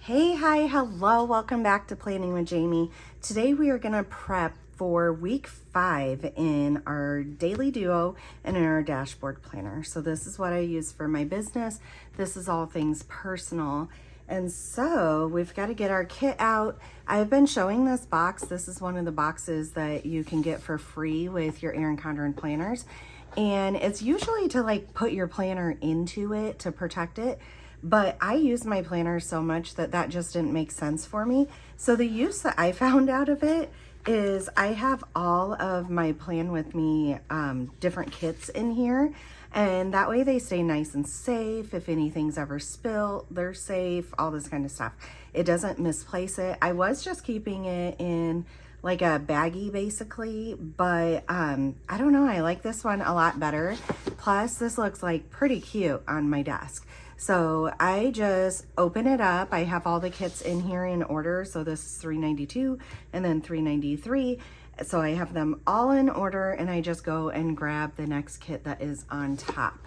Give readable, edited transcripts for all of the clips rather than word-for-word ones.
Hey, hi, hello, welcome back to Planning with Jamie. Today we are going to prep for week 5 in our daily duo and in our dashboard planner. So this is what I use for my business. This is all things personal. And so we've got to get our kit out. I've been showing this box. This is one of the boxes that you can get for free with your Erin Condren planners. And it's usually to like put your planner into it to protect it. But I use my planner so much that just didn't make sense for me. So the use that I found out of it is I have all of my Plan With Me different kits in here. And that way they stay nice and safe. If anything's ever spilled, they're safe, all this kind of stuff. It doesn't misplace it. I was just keeping it in like a baggie basically, but I don't know, I like this one a lot better. Plus this looks like pretty cute on my desk. So I just open it up. I have all the kits in here in order. So this is $3.92 and then $3.93. So I have them all in order and I just go and grab the next kit that is on top.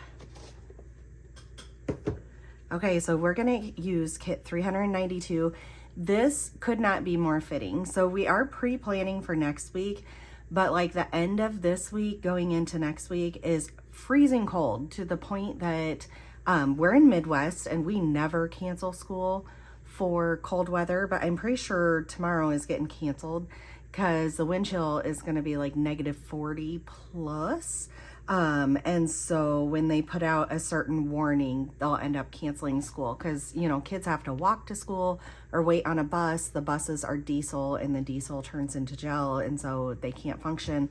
Okay, so we're gonna use kit 392. This could not be more fitting. So we are pre-planning for next week, but like the end of this week going into next week is freezing cold to the point that we're in Midwest and we never cancel school for cold weather, but I'm pretty sure tomorrow is getting canceled because the wind chill is going to be like -40 plus. And so when they put out a certain warning, they'll end up canceling school because, you know, kids have to walk to school or wait on a bus. The buses are diesel and the diesel turns into gel, and so they can't function.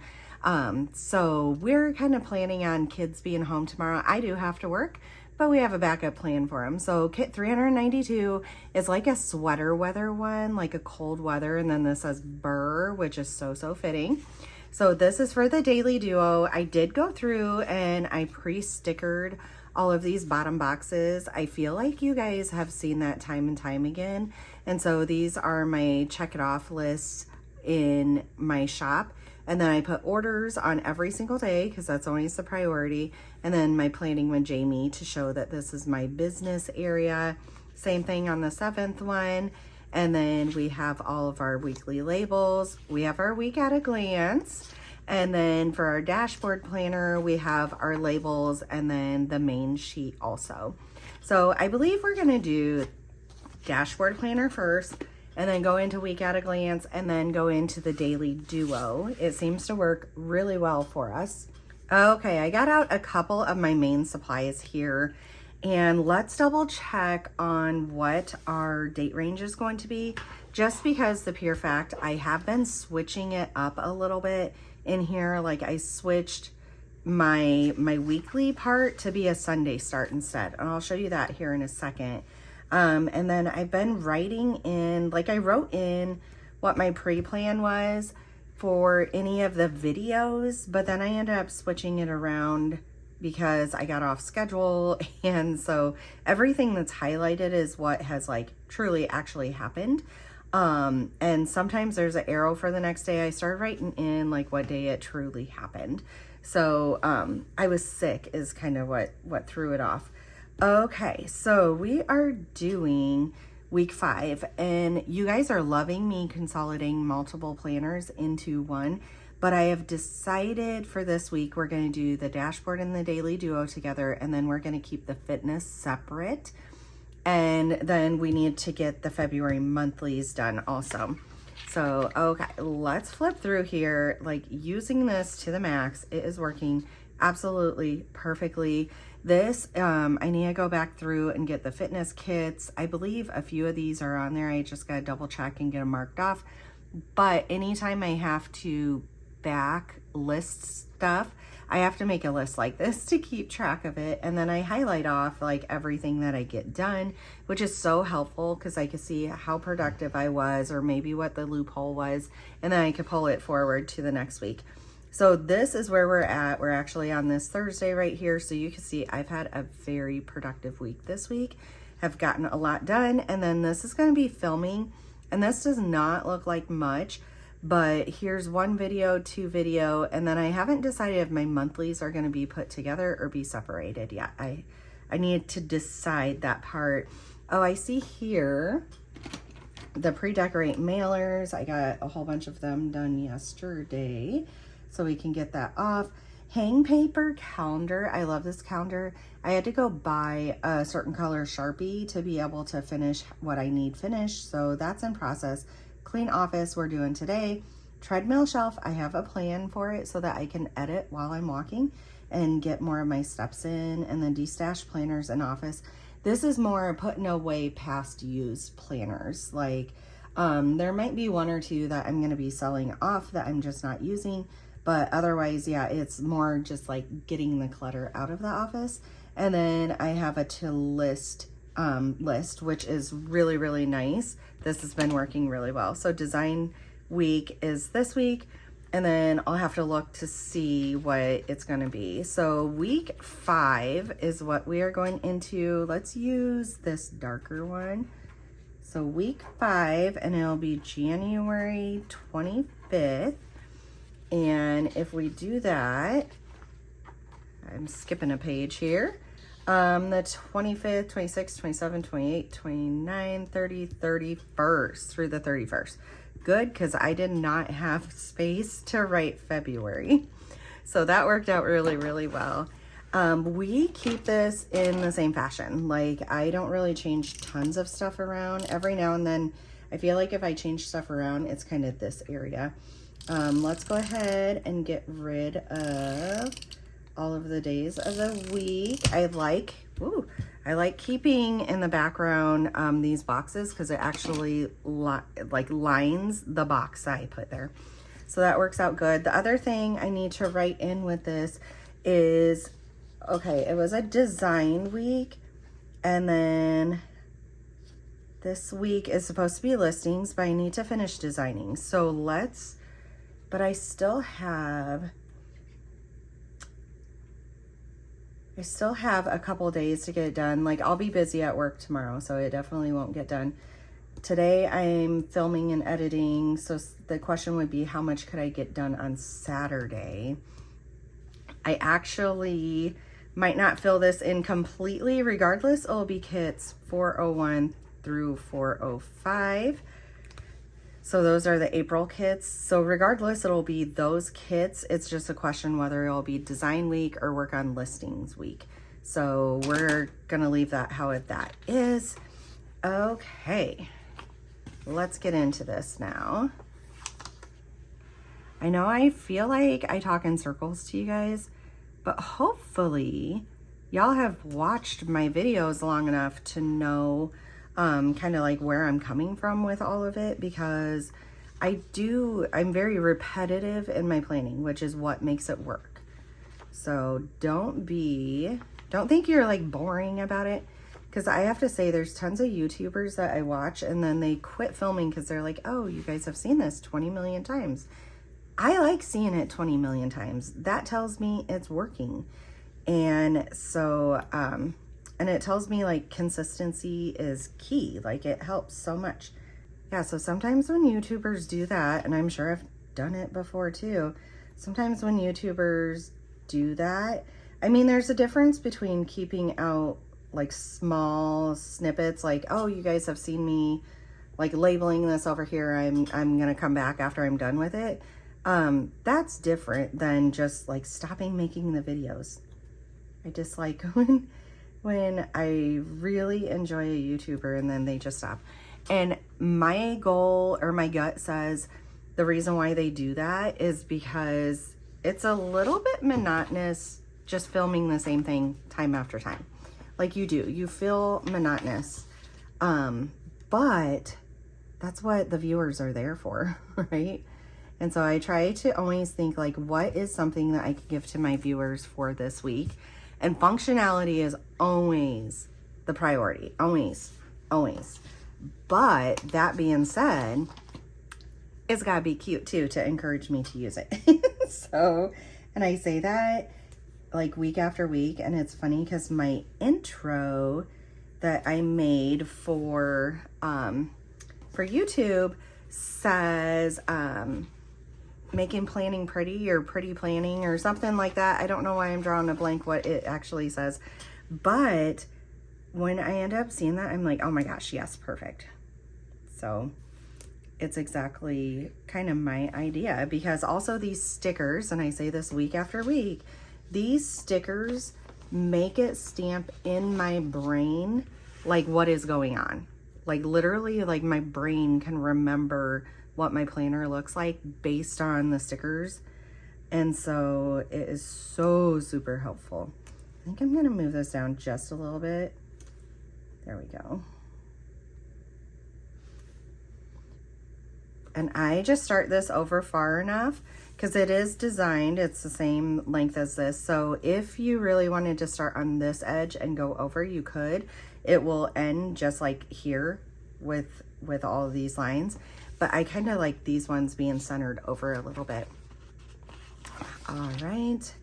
So we're kind of planning on kids being home tomorrow. I do have to work, but we have a backup plan for them. So kit 392 is like a sweater weather one, like a cold weather. And then this says Burr, which is so fitting. So this is for the daily duo. I did go through and I pre-stickered all of these bottom boxes. I feel like you guys have seen that time and time again. And so these are my check it off lists in my shop. And then I put orders on every single day because that's always the priority. And then my Planning with Jamie to show that this is my business area. Same thing on the 7th one. And then we have all of our weekly labels. We have our week at a glance. And then for our dashboard planner, we have our labels and then the main sheet also. So I believe we're gonna do dashboard planner first, and then go into week at a glance, and then go into the daily duo. It seems to work really well for us. Okay, I got out a couple of my main supplies here, and let's double check on what our date range is going to be, just because the pure fact I have been switching it up a little bit in here. Like I switched my weekly part to be a Sunday start instead, and I'll show you that here in a second. And then I've been writing in, like I wrote in what my pre-plan was for any of the videos, but then I ended up switching it around because I got off schedule. And so everything that's highlighted is what has like truly actually happened. And sometimes there's an arrow for the next day. I started writing in like what day it truly happened. So, I was sick is kind of what threw it off. Okay, so we are doing week 5, and you guys are loving me consolidating multiple planners into one, but I have decided for this week we're going to do the dashboard and the daily duo together, and then we're going to keep the fitness separate, and then we need to get the February monthlies done also. So, okay, let's flip through here. Like using this to the max, it is working absolutely perfectly. This, I need to go back through and get the fitness kits. I believe a few of these are on there. I just got to double check and get them marked off. But anytime I have to back list stuff, I have to make a list like this to keep track of it. And then I highlight off like everything that I get done, which is so helpful because I can see how productive I was or maybe what the loophole was. And then I can pull it forward to the next week. So this is where we're at. We're actually on this Thursday right here. So you can see I've had a very productive week this week. Have gotten a lot done. And then this is going to be filming. And this does not look like much, but here's 1 video, 2 video. And then I haven't decided if my monthlies are going to be put together or be separated yet. I need to decide that part. Oh, I see here The pre-decorate mailers, I got a whole bunch of them done yesterday, so we can get that off. Hang paper calendar. I love this calendar. I had to go buy a certain color Sharpie to be able to finish what I need finished, so that's in process. Clean office we're doing today. Treadmill shelf, I have a plan for it so that I can edit while I'm walking and get more of my steps in. And then destash planners in office. This is more putting away past used planners. Like there might be one or two that I'm going to be selling off that I'm just not using, but otherwise, yeah, it's more just like getting the clutter out of the office. And then I have a to list list, which is really, really nice. This has been working really well. So design week is this week, and then I'll have to look to see what it's going to be. So week 5 is what we are going into. Let's use this darker one. So week 5, and it'll be January 25th. And if we do that, I'm skipping a page here. The 25th, 26th, 27th, 28th, 29th, 30th, 31st through the 31st. Good, because I did not have space to write February. So that worked out really, really well. We keep this in the same fashion. Like, I don't really change tons of stuff around. Every now and then, I feel like if I change stuff around, it's kind of this area. Let's go ahead and get rid of all of the days of the week. I like keeping in the background these boxes because it actually lines the box I put there. So that works out good. The other thing I need to write in with this is, okay, it was a design week, and then this week is supposed to be listings, but I need to finish designing. So but I still have a couple days to get it done. Like, I'll be busy at work tomorrow, so it definitely won't get done. Today I'm filming and editing, so the question would be, how much could I get done on Saturday? I actually might not fill this in completely. Regardless, it'll be kits 401 through 405. So those are the April kits. So regardless, it'll be those kits. It's just a question whether it'll be design week or work on listings week. So we're gonna leave that how that is. Okay, let's get into this now. I know I feel like I talk in circles to you guys, but hopefully y'all have watched my videos long enough to know kind of like where I'm coming from with all of it, because I'm very repetitive in my planning, which is what makes it work. So don't think you're like boring about it, because I have to say there's tons of YouTubers that I watch and then they quit filming because they're like, oh, you guys have seen this 20 million times. I like seeing it 20 million times. That tells me it's working. And so, and it tells me like consistency is key. Like, it helps so much. Yeah, so sometimes when YouTubers do that, and I'm sure I've done it before too, sometimes when YouTubers do that, I mean, there's a difference between keeping out like small snippets, like, oh, you guys have seen me like labeling this over here. I'm gonna come back after I'm done with it. That's different than just like stopping making the videos. I dislike when I really enjoy a YouTuber and then they just stop. And my goal, or my gut says, the reason why they do that is because it's a little bit monotonous just filming the same thing time after time. Like, you feel monotonous. But that's what the viewers are there for, right? And so I try to always think like, what is something that I can give to my viewers for this week? And functionality is always the priority, always. But that being said, it's gotta be cute too to encourage me to use it. So, and I say that like week after week, and it's funny because my intro that I made for YouTube says making planning pretty, or pretty planning, or something like that. I don't know why I'm drawing a blank what it actually says, but when I end up seeing that, I'm like, oh my gosh, yes, perfect. So it's exactly kind of my idea, because also these stickers, and I say this week after week, these stickers make it stamp in my brain like what is going on. Like literally, like my brain can remember what my planner looks like based on the stickers. And so it is so super helpful. I think I'm gonna move this down just a little bit. There we go. And I just start this over far enough because it is designed, it's the same length as this. So if you really wanted to start on this edge and go over, you could. It will end just like here with all of these lines. But I kind of like these ones being centered over a little bit. All right.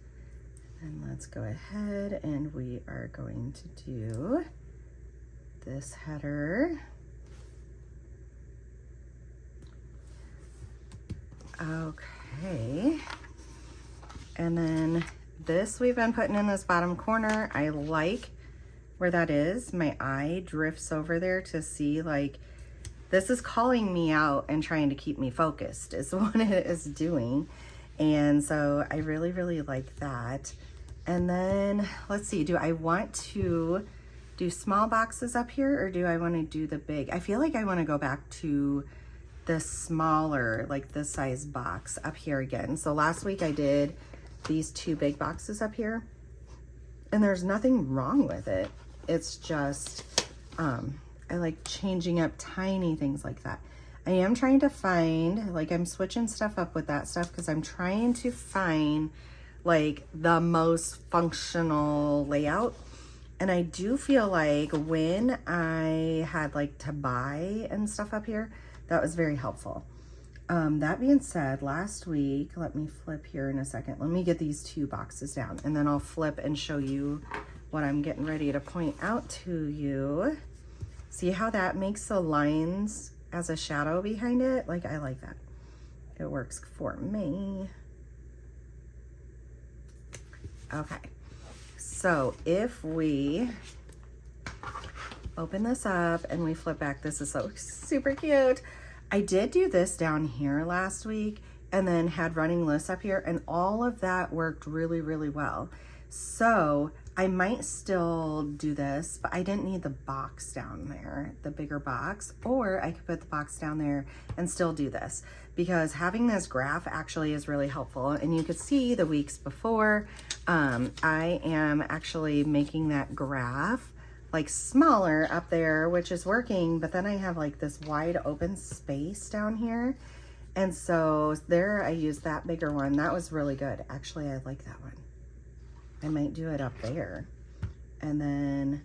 And let's go ahead and we are going to do this header. Okay, and then this we've been putting in this bottom corner. I like where that is. My eye drifts over there to see, like, this is calling me out and trying to keep me focused is what it is doing. And so I really, really like that. And then let's see, do I want to do small boxes up here or do I want to do the big? I feel like I want to go back to the smaller, like this size box up here again. So last week I did these 2 big boxes up here and there's nothing wrong with it. It's just, I like changing up tiny things like that. I am trying to find, like I'm switching stuff up with that stuff because I'm trying to find like the most functional layout. And I do feel like when I had like to buy and stuff up here, that was very helpful. That being said, last week, let me flip here in a second. Let me get these 2 boxes down and then I'll flip and show you what I'm getting ready to point out to you. See how that makes the lines as a shadow behind it? Like, I like that. It works for me. Okay, so if we open this up and we flip back, this is so super cute. I did do this down here last week and then had running lists up here, and all of that worked really, really well. So I might still do this, but I didn't need the box down there, the bigger box, or I could put the box down there and still do this, because having this graph actually is really helpful. And you could see the weeks before, I am actually making that graph like smaller up there, which is working, but then I have like this wide open space down here. And so there I used that bigger one. That was really good. Actually, I like that one. I might do it up there. And then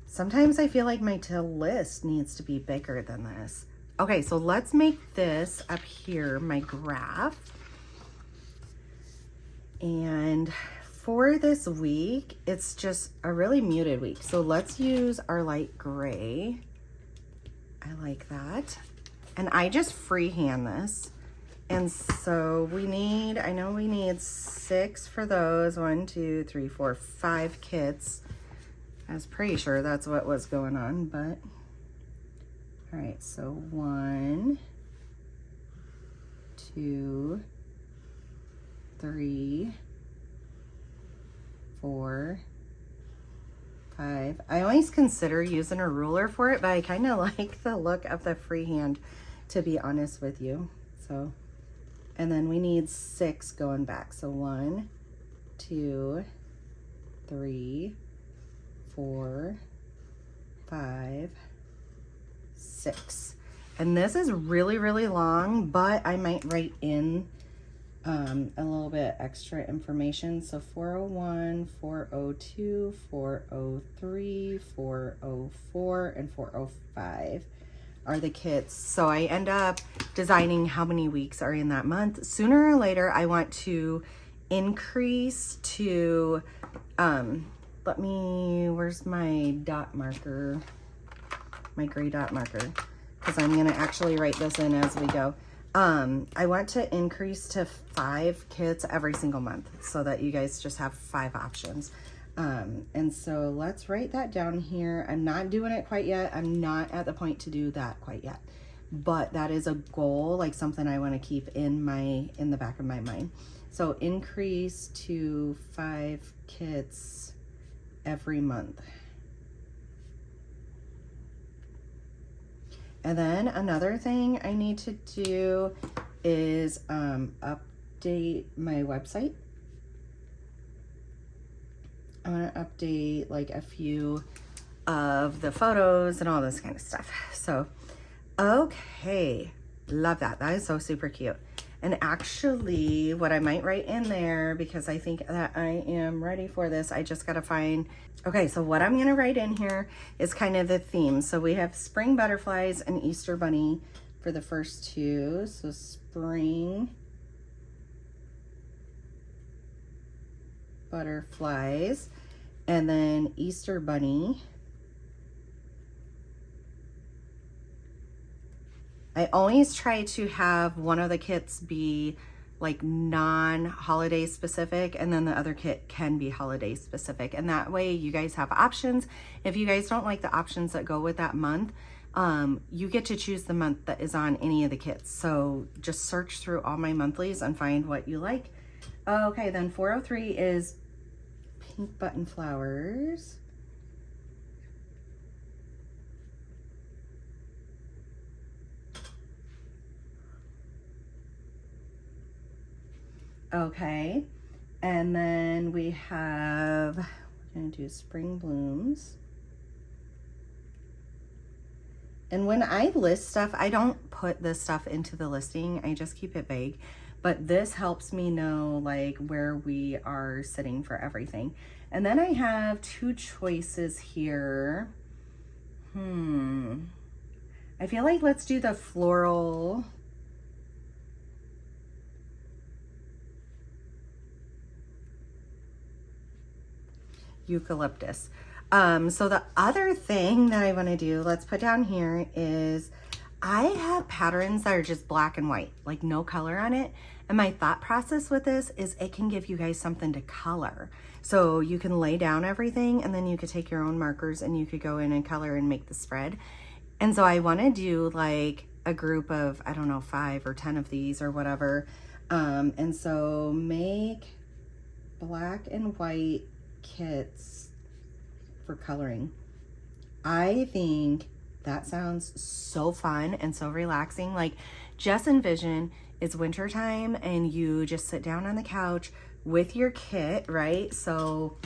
sometimes I feel like my till list needs to be bigger than this. Okay, so let's make this up here my graph. And for this week, it's just a really muted week. So let's use our light gray. I like that. And I just freehand this. And so we need, I know we need 6 for those. 1, 2, 3, 4, 5 kits. I was pretty sure that's what was going on, but all right, so 1, 2, 3, 4, 5. I always consider using a ruler for it, but I kind of like the look of the freehand, to be honest with you. So, and then we need 6 going back. So 1, 2, 3, 4, 5, 6. And this is really, really long, but I might write in a little bit extra information. So 401, 402, 403, 404, and 405 are the kits. So I end up designing how many weeks are in that month. Sooner or later, I want to increase to, where's my dot marker? My gray dot marker, because I'm gonna actually write this in as we go. I want to increase to 5 kits every single month so that you guys just have 5 options. And so let's write that down here. I'm not doing it quite yet. I'm not at the point to do that quite yet, but that is a goal, like something I want to keep in the back of my mind. So increase to 5 kits every month. And then another thing I need to do is update my website. I want to update like a few of the photos and all this kind of stuff. So, okay, love that. That is so super cute. And actually, what I might write in there, because I think that I am ready for this, I just got to find, okay, so what I'm going to write in here is kind of the theme. So we have spring butterflies and Easter bunny for the first two. So spring butterflies and then Easter bunny. I always try to have one of the kits be like non-holiday specific, and then the other kit can be holiday specific. And that way you guys have options. If you guys don't like the options that go with that month, you get to choose the month that is on any of the kits. So just search through all my monthlies and find what you like. Okay, then 403 is pink button flowers. Okay, and then we have, we're gonna do spring blooms. And when I list stuff, I don't put this stuff into the listing, I just keep it vague. But this helps me know like where we are sitting for everything. And then I have 2 choices here. I feel like let's do the floral. Eucalyptus. So the other thing that I want to do, let's put down here, is I have patterns that are just black and white, like no color on it. And my thought process with this is it can give you guys something to color. So you can lay down everything and then you could take your own markers and you could go in and color and make the spread. And so I want to do like a group of, I don't know, 5 or 10 of these or whatever. And so make black and white kits for coloring. I think that sounds so fun and so relaxing. Like, just envision it's wintertime and you just sit down on the couch with your kit, right? So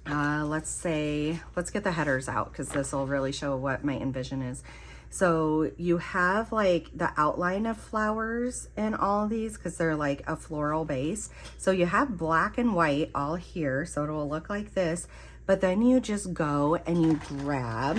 let's get the headers out because this will really show what my envision is. So you have like the outline of flowers in all of these because they're like a floral base. So you have black and white all here. So it will look like this, but then you just go and you grab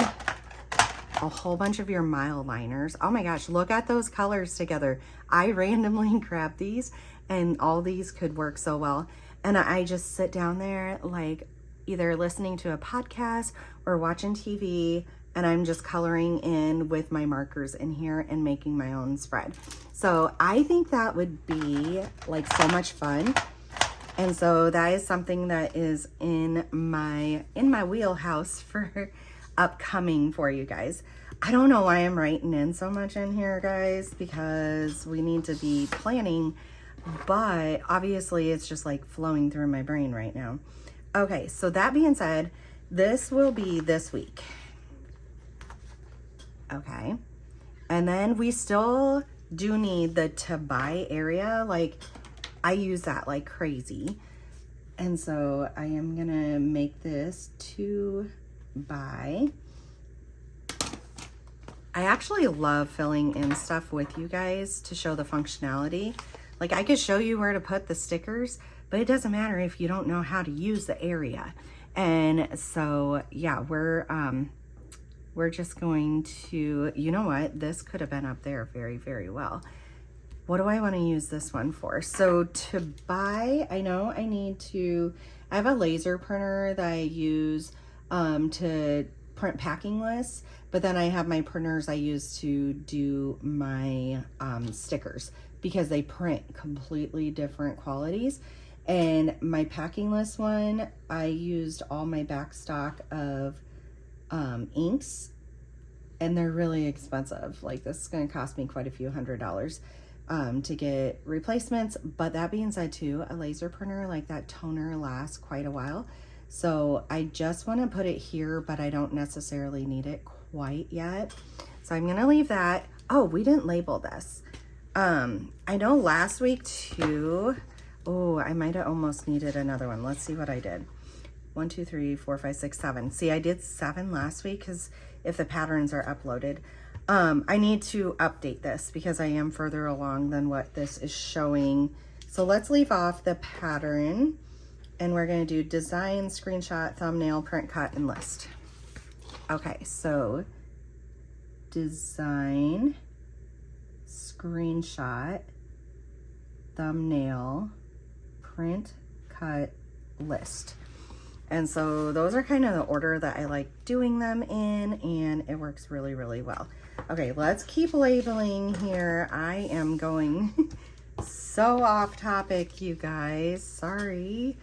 a whole bunch of your mile liners. Oh my gosh, look at those colors together. I randomly grabbed these and all these could work so well. And I just sit down there like either listening to a podcast or watching TV, and I'm just coloring in with my markers in here and making my own spread. So I think that would be like so much fun. And so that is something that is in my wheelhouse for upcoming for you guys. I don't know why I'm writing in so much in here, guys, because we need to be planning, but obviously it's just like flowing through my brain right now. Okay, so that being said, this will be this week. Okay, and then we still do need the to buy area. Like, I use that like crazy. And so I am gonna make this to buy. I actually love filling in stuff with you guys to show the functionality. Like, I could show you where to put the stickers, but it doesn't matter if you don't know how to use the area. And so, yeah, we're just going to, you know what? This could have been up there very, very well. What do I want to use this one for? So to buy, I know I have a laser printer that I use to print packing lists, but then I have my printers I use to do my stickers because they print completely different qualities. And my packing list one, I used all my back stock of inks, and they're really expensive. Like this is going to cost me quite a few $100s to get replacements. But that being said too, a laser printer like that toner lasts quite a while. So I just want to put it here, but I don't necessarily need it quite yet. So I'm going to leave that. Oh, we didn't label this. I know last week too, oh, I might have almost needed another one. Let's see what I did. 1, 2, 3, 4, 5, 6, 7. See, I did 7 last week because if the patterns are uploaded, I need to update this because I am further along than what this is showing. So let's leave off the pattern and we're going to do design, screenshot, thumbnail, print, cut, and list. Okay, so design, screenshot, thumbnail, print, cut, list. And so those are kind of the order that I like doing them in, and it works really, really well. Okay, let's keep labeling here. I am going so off topic, you guys. Sorry.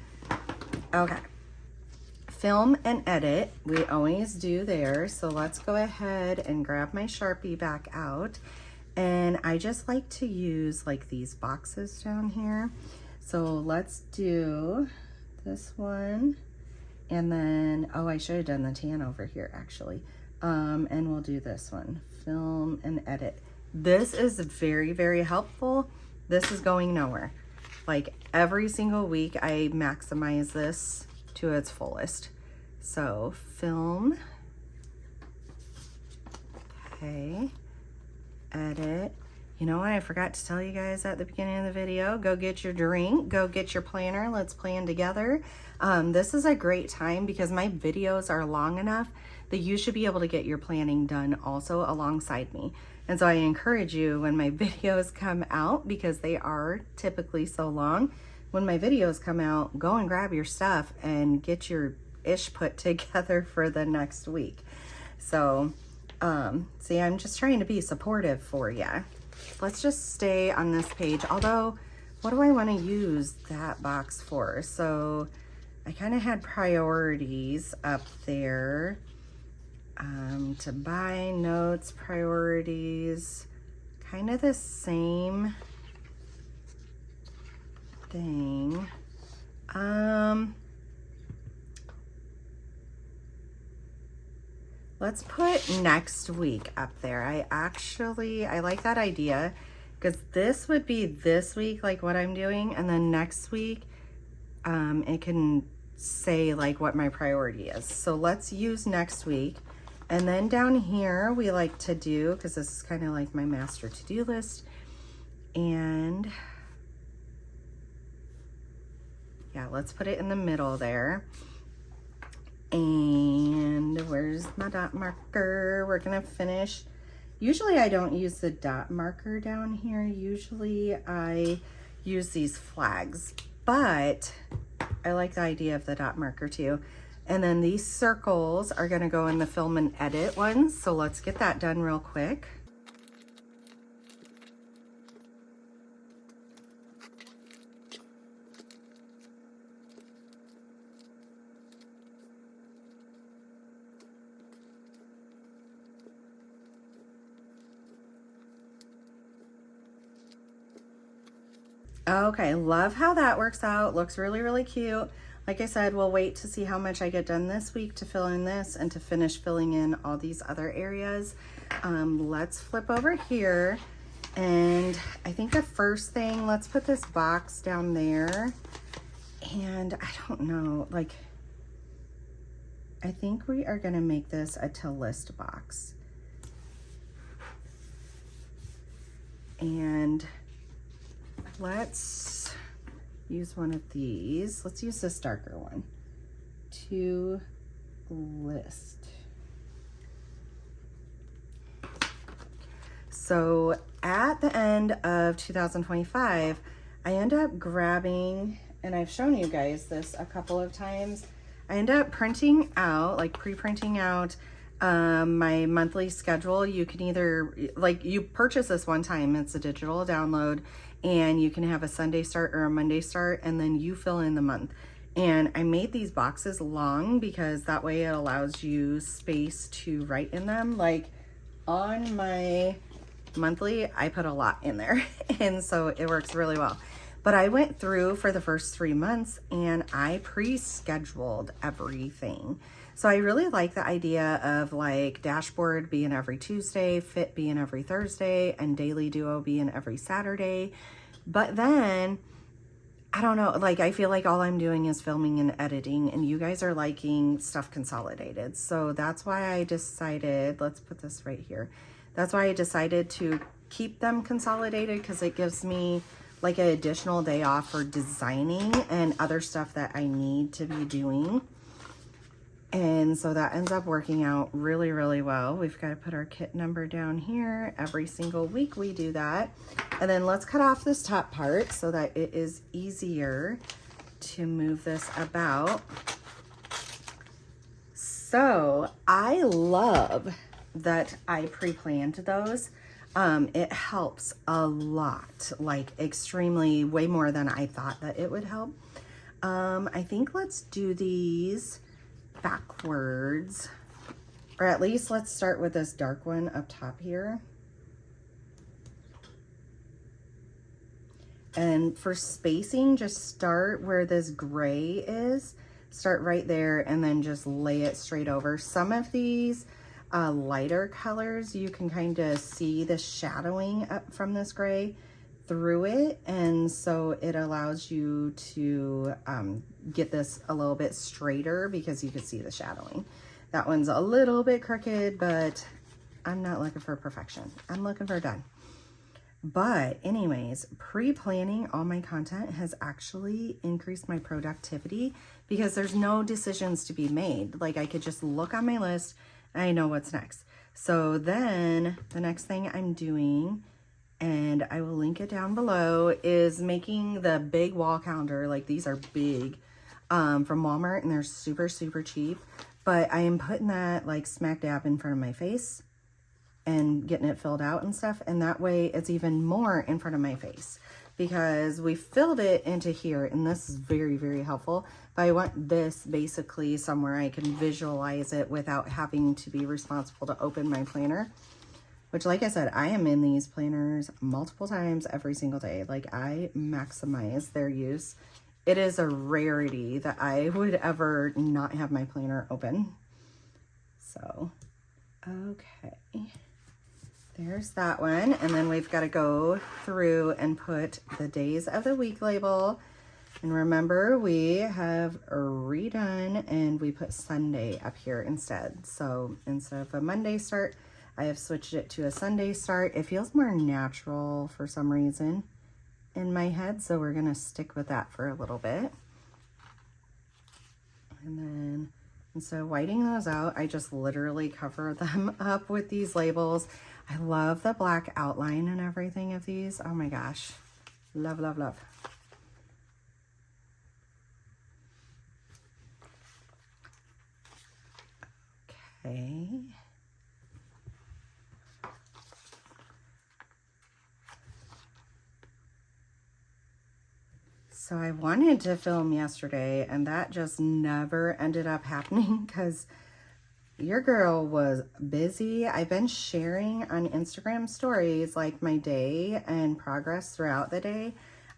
Okay. Film and edit, we always do there. So let's go ahead and grab my Sharpie back out. And I just like to use like these boxes down here. So let's do this one. And then, oh, I should have done the tan over here actually. And we'll do this one, film and edit. This is very, very helpful. This is going nowhere. Like every single week I maximize this to its fullest. So film, okay, edit. You know what I forgot to tell you guys at the beginning of the video? Go get your drink, go get your planner, let's plan together. This is a great time because my videos are long enough that you should be able to get your planning done also alongside me. And so I encourage you when my videos come out, because they are typically so long, when my videos come out, go and grab your stuff and get your ish put together for the next week. So, see, I'm just trying to be supportive for you. Let's just stay on this page. Although, what do I want to use that box for? So I kind of had priorities up there. To buy, notes, priorities, kind of the same thing. Let's put next week up there. I like that idea because this would be this week, like what I'm doing. And then next week, it can say like what my priority is. So let's use next week. And then down here, we like to do, because this is kind of like my master to-do list. And yeah, let's put it in the middle there. And where's my dot marker? We're gonna finish. Usually I don't use the dot marker down here. Usually I use these flags, but I like the idea of the dot marker too. And then these circles are gonna go in the film and edit ones. So let's get that done real quick. Okay, love how that works out. Looks really, really cute. Like I said, we'll wait to see how much I get done this week to fill in this and to finish filling in all these other areas. Let's flip over here. And I think the first thing, let's put this box down there. And I don't know, like, I think we are gonna make this a to list box. And let's use one of these. Let's use this darker one. To list. So at the end of 2025, I end up grabbing, and I've shown you guys this a couple of times, I end up printing out, like pre-printing out my monthly schedule. You can either, like, you purchase this one time, it's a digital download, and you can have a Sunday start or a Monday start, and then you fill in the month. And I made these boxes long because that way it allows you space to write in them. Like, on my monthly, I put a lot in there, and so it works really well. But I went through for the first 3 months and I pre-scheduled everything. So I really like the idea of like dashboard being every Tuesday, fit being every Thursday, and daily duo being every Saturday. But then, I don't know, like I feel like all I'm doing is filming and editing, and you guys are liking stuff consolidated. So that's why I decided, let's put this right here. That's why I decided to keep them consolidated, because it gives me like an additional day off for designing and other stuff that I need to be doing. And so that ends up working out really, really well. We've got to put our kit number down here. Every single week we do that. And then let's cut off this top part so that it is easier to move this about. So I love that I pre-planned those. It helps a lot, like extremely, way more than I thought that it would help. I think let's do these backwards, or at least let's start with this dark one up top here. And for spacing, just start where this gray is, start right there, and then just lay it straight over. Some of these lighter colors, you can kind of see the shadowing up from this gray through it, and so it allows you to get this a little bit straighter because you can see the shadowing. That one's a little bit crooked, but I'm not looking for perfection. I'm looking for done. But anyways, pre-planning all my content has actually increased my productivity because there's no decisions to be made. Like I could just look on my list and I know what's next. So then the next thing I'm doing, and I will link it down below, is making the big wall calendar. Like these are big from Walmart, and they're super, super cheap. But I am putting that like smack dab in front of my face and getting it filled out and stuff. And that way it's even more in front of my face because we filled it into here, and this is very, very helpful. But I want this basically somewhere I can visualize it without having to be responsible to open my planner. Which, like I said, I am in these planners multiple times every single day. Like, I maximize their use. It is a rarity that I would ever not have my planner open. So, okay. There's that one. And then we've got to go through and put the days of the week label. And remember, we have redone and we put Sunday up here instead. So, instead of a Monday start, I have switched it to a Sunday start. It feels more natural for some reason in my head, so we're gonna stick with that for a little bit. And then instead of whiting those out, I just literally cover them up with these labels. I love the black outline and everything of these. Oh my gosh, love, love, love. Okay. So I wanted to film yesterday, and that just never ended up happening because your girl was busy. I've been sharing on Instagram stories like my day and progress throughout the day.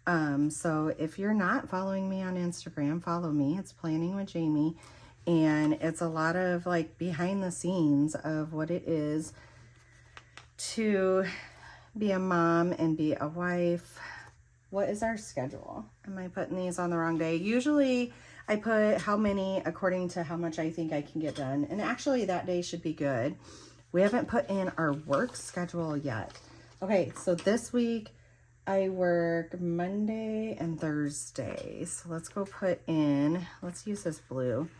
So if you're not following me on Instagram, follow me. It's Planning with Jamie, and it's a lot of like behind the scenes of what it is to be a mom and be a wife. What is our schedule? Am I putting these on the wrong day? Usually I put how many according to how much I think I can get done. And actually that day should be good. We haven't put in our work schedule yet. Okay, so this week I work Monday and Thursday. So let's go put in, let's use this blue.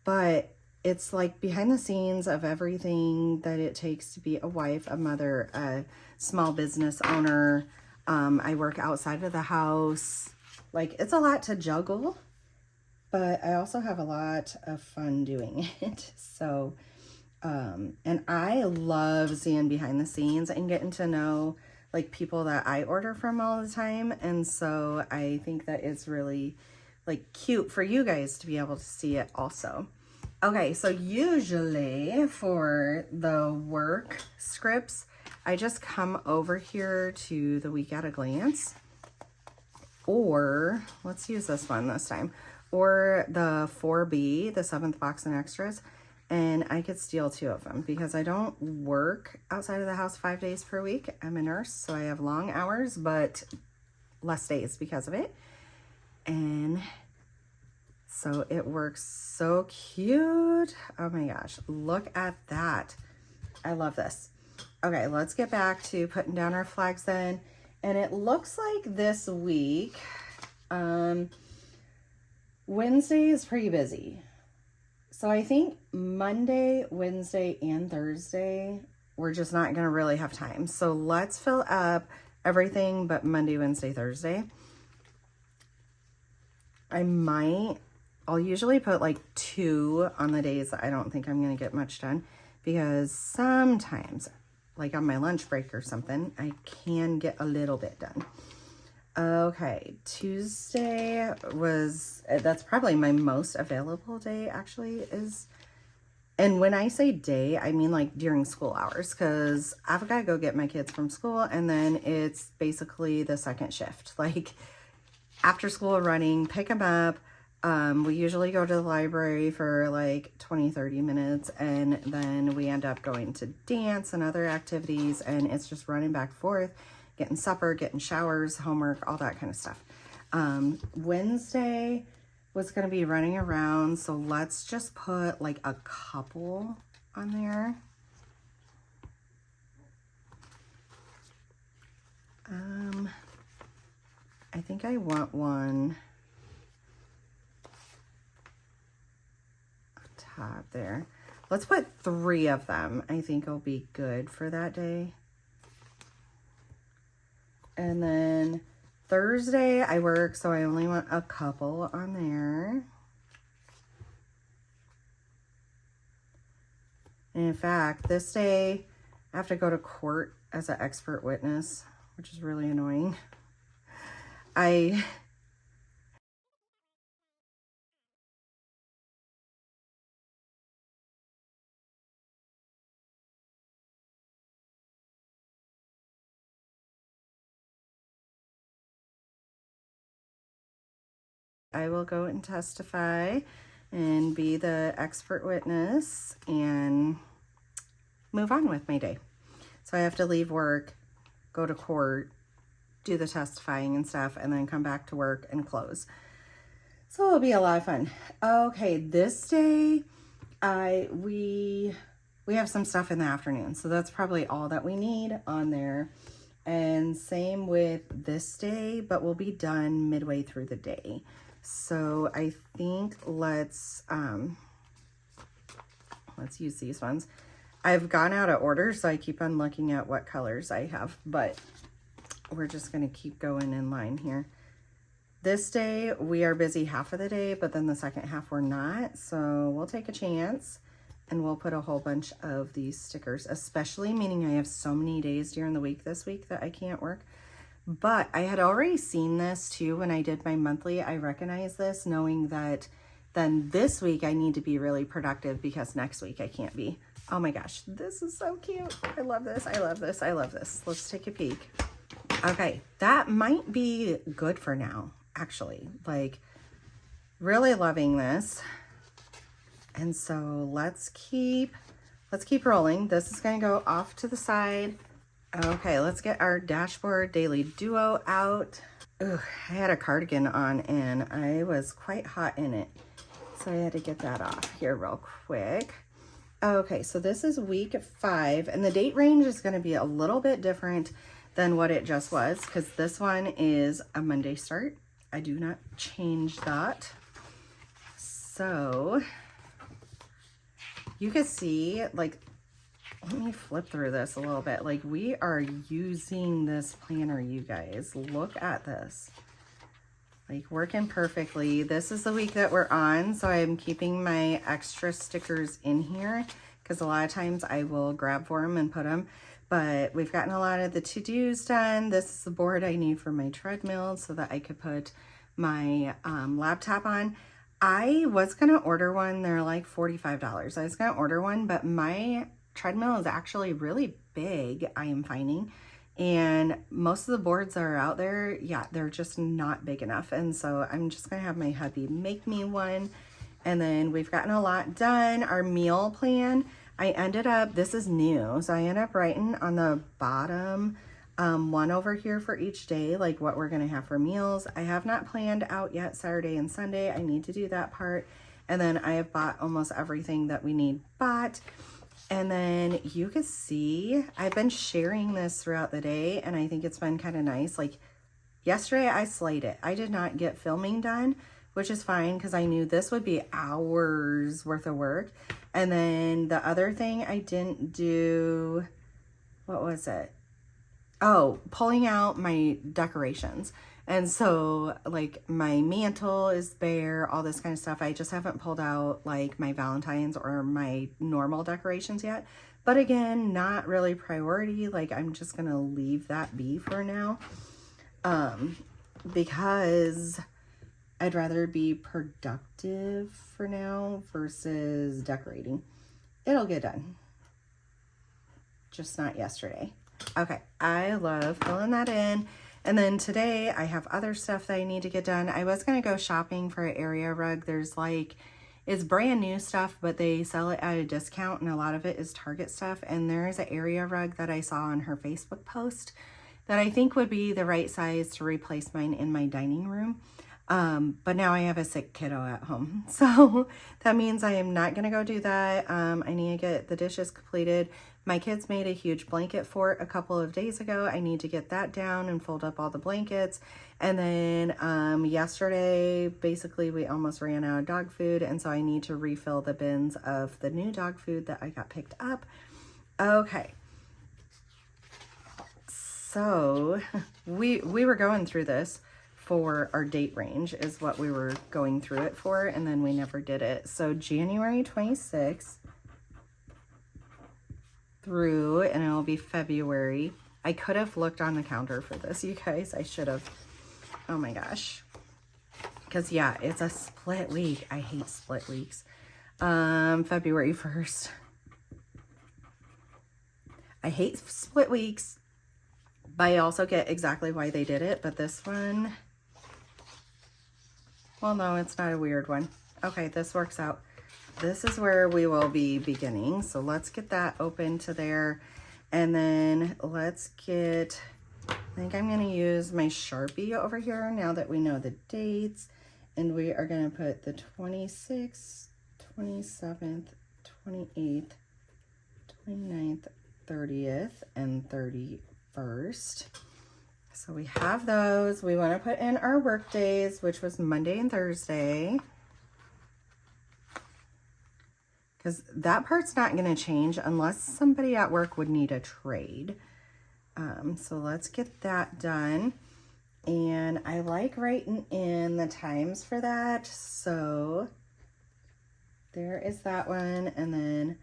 But it's like behind the scenes of everything that it takes to be a wife, a mother, a small business owner. I work outside of the house. Like, it's a lot to juggle, but I also have a lot of fun doing it. So, and I love seeing behind the scenes and getting to know like people that I order from all the time. And so I think that it's really like cute for you guys to be able to see it also. Okay, so usually for the work scripts, I just come over here to the week at a glance, or let's use this one this time, or the 4B, the 7th box and extras, and I could steal 2 of them because I don't work outside of the house 5 days per week. I'm a nurse, so I have long hours, but less days because of it. And so it works so cute. Oh my gosh, look at that. I love this. Okay, let's get back to putting down our flags then. And it looks like this week, Wednesday is pretty busy. So I think Monday, Wednesday, and Thursday, we're just not gonna really have time. So let's fill up everything but Monday, Wednesday, Thursday. I'll usually put like 2 on the days that I don't think I'm gonna get much done, because sometimes, like on my lunch break or something, I can get a little bit done. Okay, Tuesday that's probably my most available day actually is, and when I say day, I mean like during school hours, because I've got to go get my kids from school, and then it's basically the second shift, like after school running, pick them up. We usually go to the library for like 20-30 minutes, and then we end up going to dance and other activities, and it's just running back and forth, getting supper, getting showers, homework, all that kind of stuff. Wednesday was going to be running around, so let's just put like a couple on there. I think I want one on top there. Let's put 3 of them. I think will be good for that day. And then Thursday I work, so I only want a couple on there. And in fact, this day I have to go to court as an expert witness, which is really annoying. I will go and testify and be the expert witness and move on with my day. So I have to leave work, go to court, do the testifying and stuff, and then come back to work and close. So it'll be a lot of fun. Okay, this day we have some stuff in the afternoon, so that's probably all that we need on there. And same with this day, but we'll be done midway through the day. So I think let's use these ones. I've gone out of order, so I keep on looking at what colors I have, but we're just gonna keep going in line here. This day we are busy half of the day, but then the second half we're not. So we'll take a chance and we'll put a whole bunch of these stickers, especially meaning I have so many days during the week this week that I can't work. But I had already seen this too when I did my monthly. I recognize this, knowing that then this week I need to be really productive because next week I can't be. Oh my gosh, this is so cute. I love this, I love this, I love this. Let's take a peek. Okay, that might be good for now, actually. Like, really loving this. And so let's keep rolling. This is gonna go off to the side. Okay, let's get our dashboard daily duo out. Ugh, I had a cardigan on and I was quite hot in it, so I had to get that off here real quick. Okay, so this is week 5, and the date range is going to be a little bit different than what it just was, because this one is a Monday start. I do not change that. So you can see, like, let me flip through this a little bit. Like, we are using this planner, you guys. Look at this. Like, working perfectly. This is the week that we're on, so I'm keeping my extra stickers in here because a lot of times I will grab for them and put them. But we've gotten a lot of the to-dos done. This is the board I need for my treadmill so that I could put my laptop on. I was going to order one. They're like $45. I was going to order one, but my treadmill is actually really big, I am finding. And most of the boards that are out there, yeah, they're just not big enough. And so I'm just going to have my hubby make me one. And then we've gotten a lot done. Our meal plan, I ended up, this is new, so I ended up writing on the bottom one over here for each day, like what we're gonna have for meals. I have not planned out yet Saturday and Sunday. I need to do that part. And then I have bought almost everything that we need bought. And then you can see, I've been sharing this throughout the day, and I think it's been kind of nice. Like yesterday I slayed it. I did not get filming done, which is fine because I knew this would be hours worth of work. And then the other thing I didn't do, what was it? Oh, pulling out my decorations. And so like my mantle is bare, all this kind of stuff. I just haven't pulled out like my Valentine's or my normal decorations yet. But again, not really priority. Like I'm just gonna leave that be for now. Because I'd rather be productive for now versus decorating. It'll get done. Just not yesterday. Okay, I love filling that in. And then today I have other stuff that I need to get done. I was going to go shopping for an area rug. There's like, it's brand new stuff, but they sell it at a discount, and a lot of it is Target stuff. And there's an area rug that I saw on her Facebook post that I think would be the right size to replace mine in my dining room. But now I have a sick kiddo at home. So that means I am not going to go do that. I need to get the dishes completed. My kids made a huge blanket fort a couple of days ago. I need to get that down and fold up all the blankets. And then yesterday, basically, we almost ran out of dog food. And so I need to refill the bins of the new dog food that I got picked up. Okay. So we were going through this for our date range is what we were going through it for. And then we never did it. So January 26th. Through, and it'll be February. I could have looked on the counter for this, you guys. I should have. Oh my gosh. Because yeah, it's a split week. I hate split weeks. February 1st. I hate split weeks, but I also get exactly why they did it. But this one, well, no, it's not a weird one. Okay, this works out. This is where we will be beginning. So let's get that open to there. And then let's get, I think I'm going to use my Sharpie over here now that we know the dates. And we are going to put the 26th, 27th, 28th, 29th, 30th, and 31st. So we have those. We want to put in our work days, which was Monday and Thursday. Because that part's not going to change unless somebody at work would need a trade. So let's get that done. And I like writing in the times for that. So there is that one. And then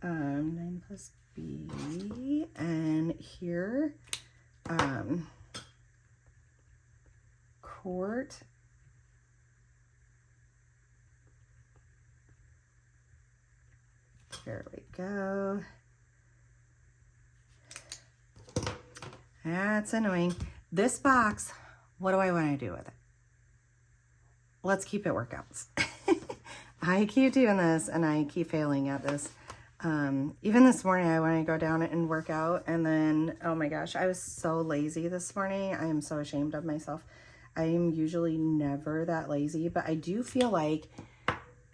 9 plus B. And here, court. There we go. That's annoying. This box, what do I want to do with it? Let's keep it workouts. I keep doing this and I keep failing at this. Even this morning, I wanted to go down and work out. And then, oh my gosh, I was so lazy this morning. I am so ashamed of myself. I am usually never that lazy, but I do feel like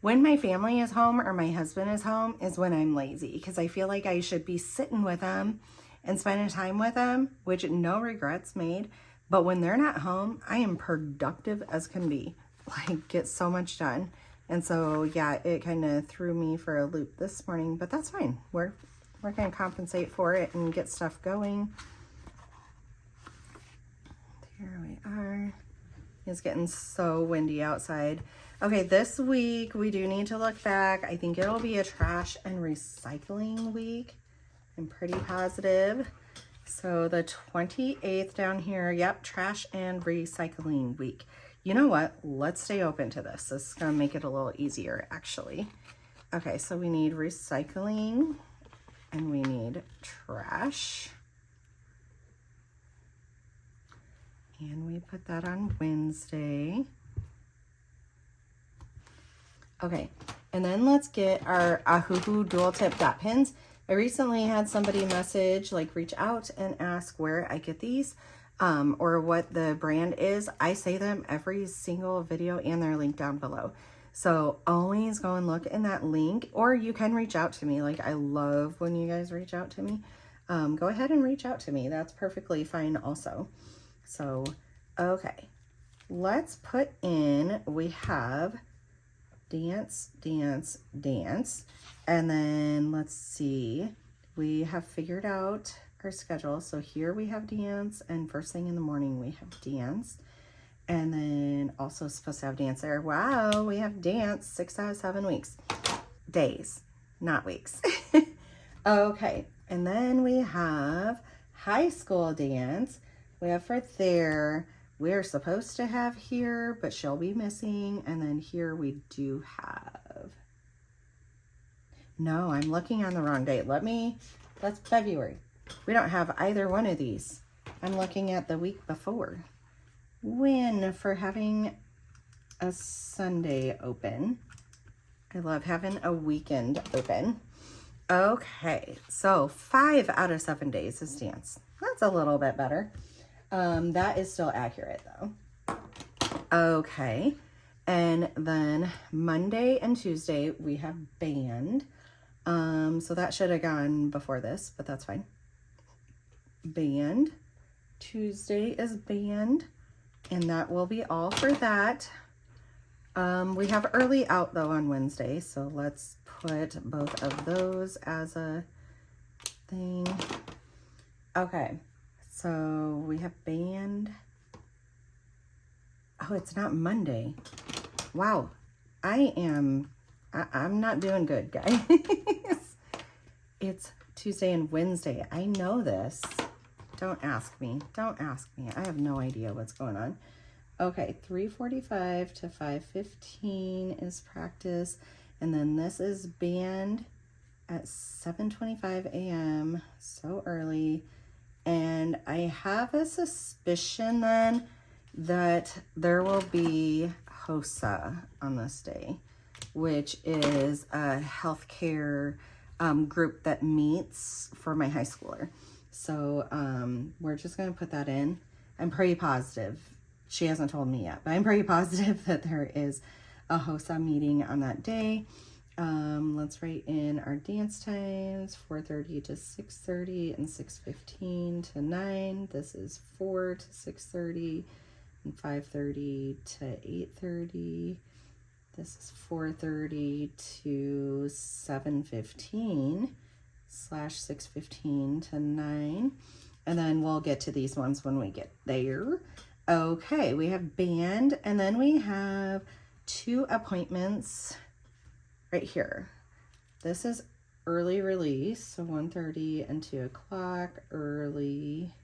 when my family is home or my husband is home is when I'm lazy, because I feel like I should be sitting with them and spending time with them, which no regrets made. But when they're not home, I am productive as can be, like get so much done. And so, yeah, it kind of threw me for a loop this morning, but that's fine. We're going to compensate for it and get stuff going. Here we are. It's getting so windy outside. Okay, this week we do need to look back. I think it'll be a trash and recycling week. I'm pretty positive. So the 28th down here, yep, trash and recycling week. You know what? Let's stay open to this. This is going to make it a little easier, actually. Okay, so we need recycling and we need trash. And we put that on Wednesday. Okay, and then let's get our Ahuhu dual tip dot pins. I recently had somebody message, like reach out and ask where I get these or what the brand is. I say them every single video and they're linked down below. So always go and look in that link, or you can reach out to me. Like, I love when you guys reach out to me. Go ahead and reach out to me. That's perfectly fine also. So, okay, let's put in, we have dance, dance, dance. And then let's see, we have figured out our schedule. So here we have dance, and first thing in the morning we have dance. And then also supposed to have dance there. Wow, we have dance 6 out of 7 weeks. Days, not weeks. Okay, and then we have high school dance. We have for there. We're supposed to have here, but she'll be missing. And then here we do have. No, I'm looking on the wrong date. That's February. We don't have either one of these. I'm looking at the week before. Win for having a Sunday open. I love having a weekend open. Okay, so 5 out of 7 days is dance. That's a little bit better. That is still accurate though. Okay, and then Monday and Tuesday we have band. So that should have gone before this, but that's fine. Band. Tuesday is band, and that will be all for that. We have early out though on Wednesday, so let's put both of those as a thing. Okay, so we have band. Oh, it's not Monday. Wow, I'm not doing good, guys. It's Tuesday and Wednesday. I know this. Don't ask me. Don't ask me. I have no idea what's going on. Okay, 3:45 to 5:15 is practice. And then this is band at 7:25 a.m. So early. And I have a suspicion then that there will be HOSA on this day, which is a healthcare group that meets for my high schooler. So we're just going to put that in. I'm pretty positive. She hasn't told me yet, but I'm pretty positive that there is a HOSA meeting on that day. Let's write in our dance times, 4:30 to 6:30 and 6:15 to 9. This is 4 to 6:30 and 5:30 to 8:30. This is 4:30 to 7:15 / 6:15 to 9. And then we'll get to these ones when we get there. Okay, we have band, and then we have 2 appointments right here. This is early release, so 1:30 and 2 o'clock, early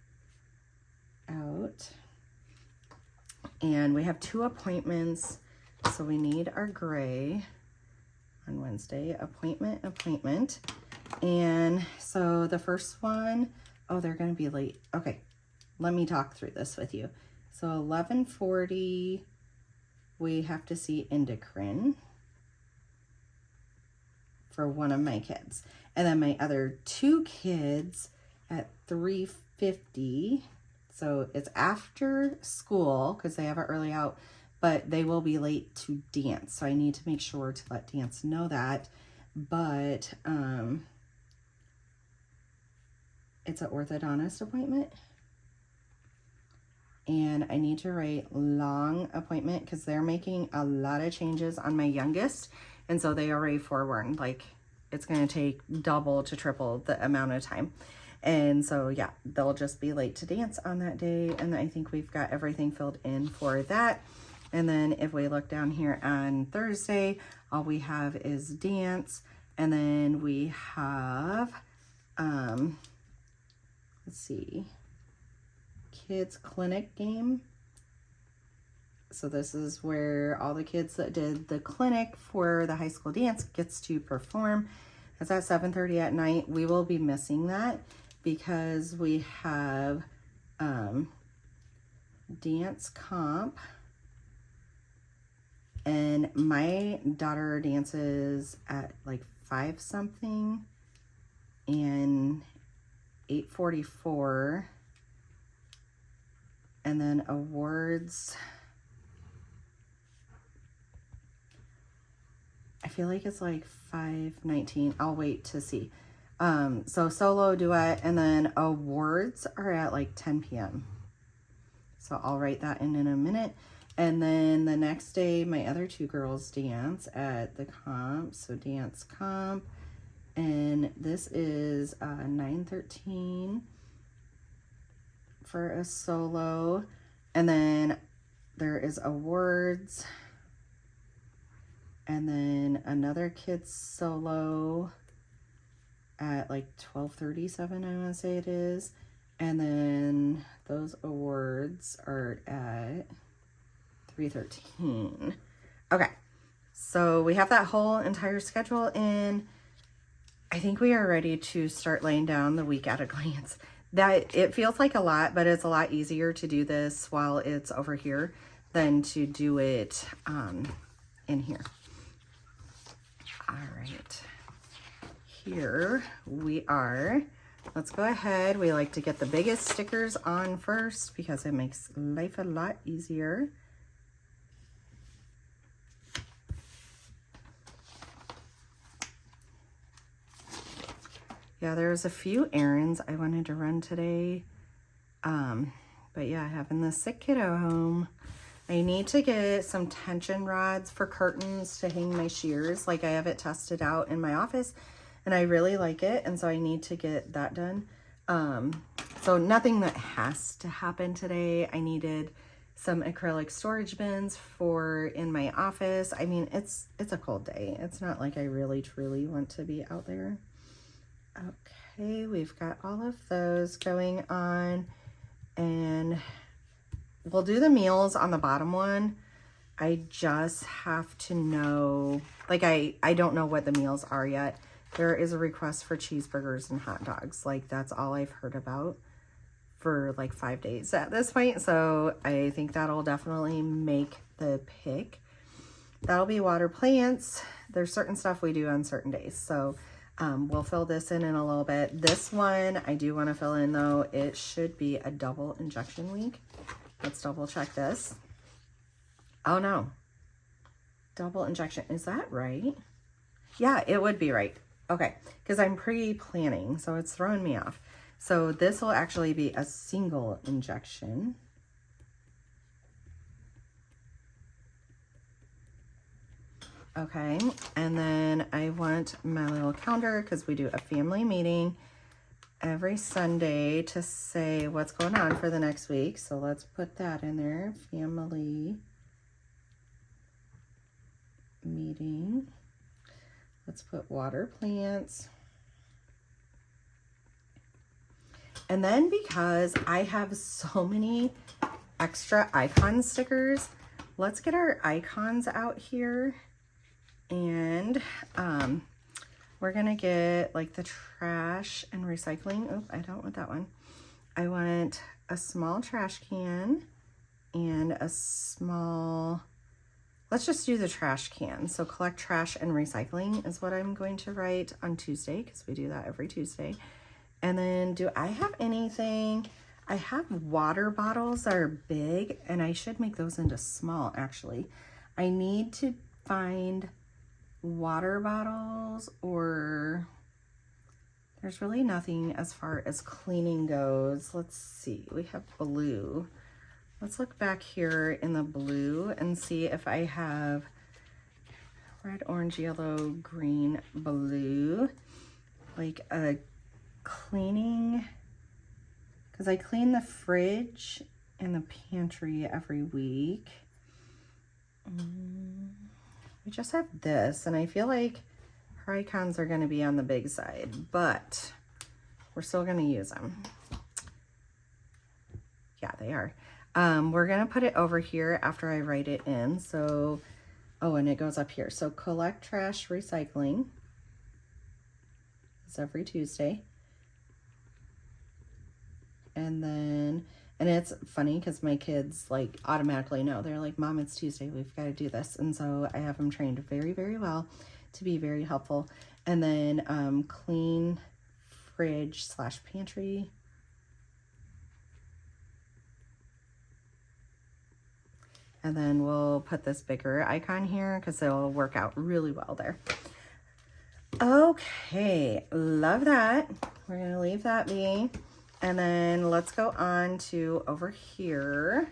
out. And we have 2 appointments, so we need our gray on Wednesday. Appointment. And so the first one, oh, they're going to be late. Okay, let me talk through this with you. So 11:40, we have to see endocrine for one of my kids. And then my other 2 kids at 3:50. So it's after school because they have an early out, but they will be late to dance. So I need to make sure to let dance know that. But it's an orthodontist appointment. And I need to write long appointment because they're making a lot of changes on my youngest. And so they already forewarned, like it's going to take double to triple the amount of time. And so, yeah, they'll just be late to dance on that day. And I think we've got everything filled in for that. And then if we look down here on Thursday, all we have is dance. And then we have, let's see, kids clinic game. So this is where all the kids that did the clinic for the high school dance gets to perform. It's at 7:30 at night. We will be missing that because we have dance comp, and my daughter dances at like 5 something and 8:44, and then awards, I feel like it's like 5:19. I'll wait to see. So solo, duet, and then awards are at like 10 p.m. So I'll write that in a minute. And then the next day, my other 2 girls dance at the comp. So dance comp. And this is 9:13 for a solo. And then there is awards. And then another kid's solo at like 12:37, I want to say it is. And then those awards are at 3:13. Okay, so we have that whole entire schedule in. I think we are ready to start laying down the week at a glance. That it feels like a lot, but it's a lot easier to do this while it's over here than to do it in here. All right, here we are. Let's go ahead. We like to get the biggest stickers on first because it makes life a lot easier. Yeah, there's a few errands I wanted to run today. But yeah, having the sick kiddo home. I need to get some tension rods for curtains to hang my shears. Like I have it tested out in my office and I really like it. And so I need to get that done. So nothing that has to happen today. I needed some acrylic storage bins for in my office. I mean, it's a cold day. It's not like I really truly want to be out there. Okay, we've got all of those going on, and we'll do the meals on the bottom one. I just have to know, like I don't know what the meals are yet. There is a request for cheeseburgers and hot dogs. Like that's all I've heard about for like 5 days at this point. So I think that'll definitely make the pick. That'll be water plants. There's certain stuff we do on certain days. So we'll fill this in a little bit. This one I do want to fill in though. It should be a double injection week. Let's double check this. Oh no, double injection. Is that right? Yeah, it would be right. Okay, because I'm pre-planning, so it's throwing me off. So this will actually be a single injection. Okay, and then I want my little calendar because we do a family meeting every Sunday to say what's going on for the next week. So let's put that in there, family meeting. Let's put water plants. And then because I have so many extra icon stickers, let's get our icons out here. And we're gonna get like the trash and recycling. Oh, I don't want that one. I want a small trash can and a small, let's just do the trash can. So collect trash and recycling is what I'm going to write on Tuesday because we do that every Tuesday. And then do I have anything? I have water bottles that are big and I should make those into small actually. I need to find water bottles, or there's really nothing as far as cleaning goes. Let's see, we have blue. Let's look back here in the blue and see if I have red, orange, yellow, green, blue, like a cleaning, because I clean the fridge and the pantry every week. We just have this, and I feel like her icons are going to be on the big side, but we're still going to use them. Yeah, they are. We're going to put it over here after I write it in. So, oh, and it goes up here. So collect trash recycling is every Tuesday. And then, and it's funny because my kids like automatically know. They're like, Mom, it's Tuesday. We've got to do this. And so I have them trained very, very well to be very helpful. And then clean fridge / pantry. And then we'll put this bigger icon here because it'll work out really well there. Okay, love that. We're going to leave that be. And then let's go on to over here.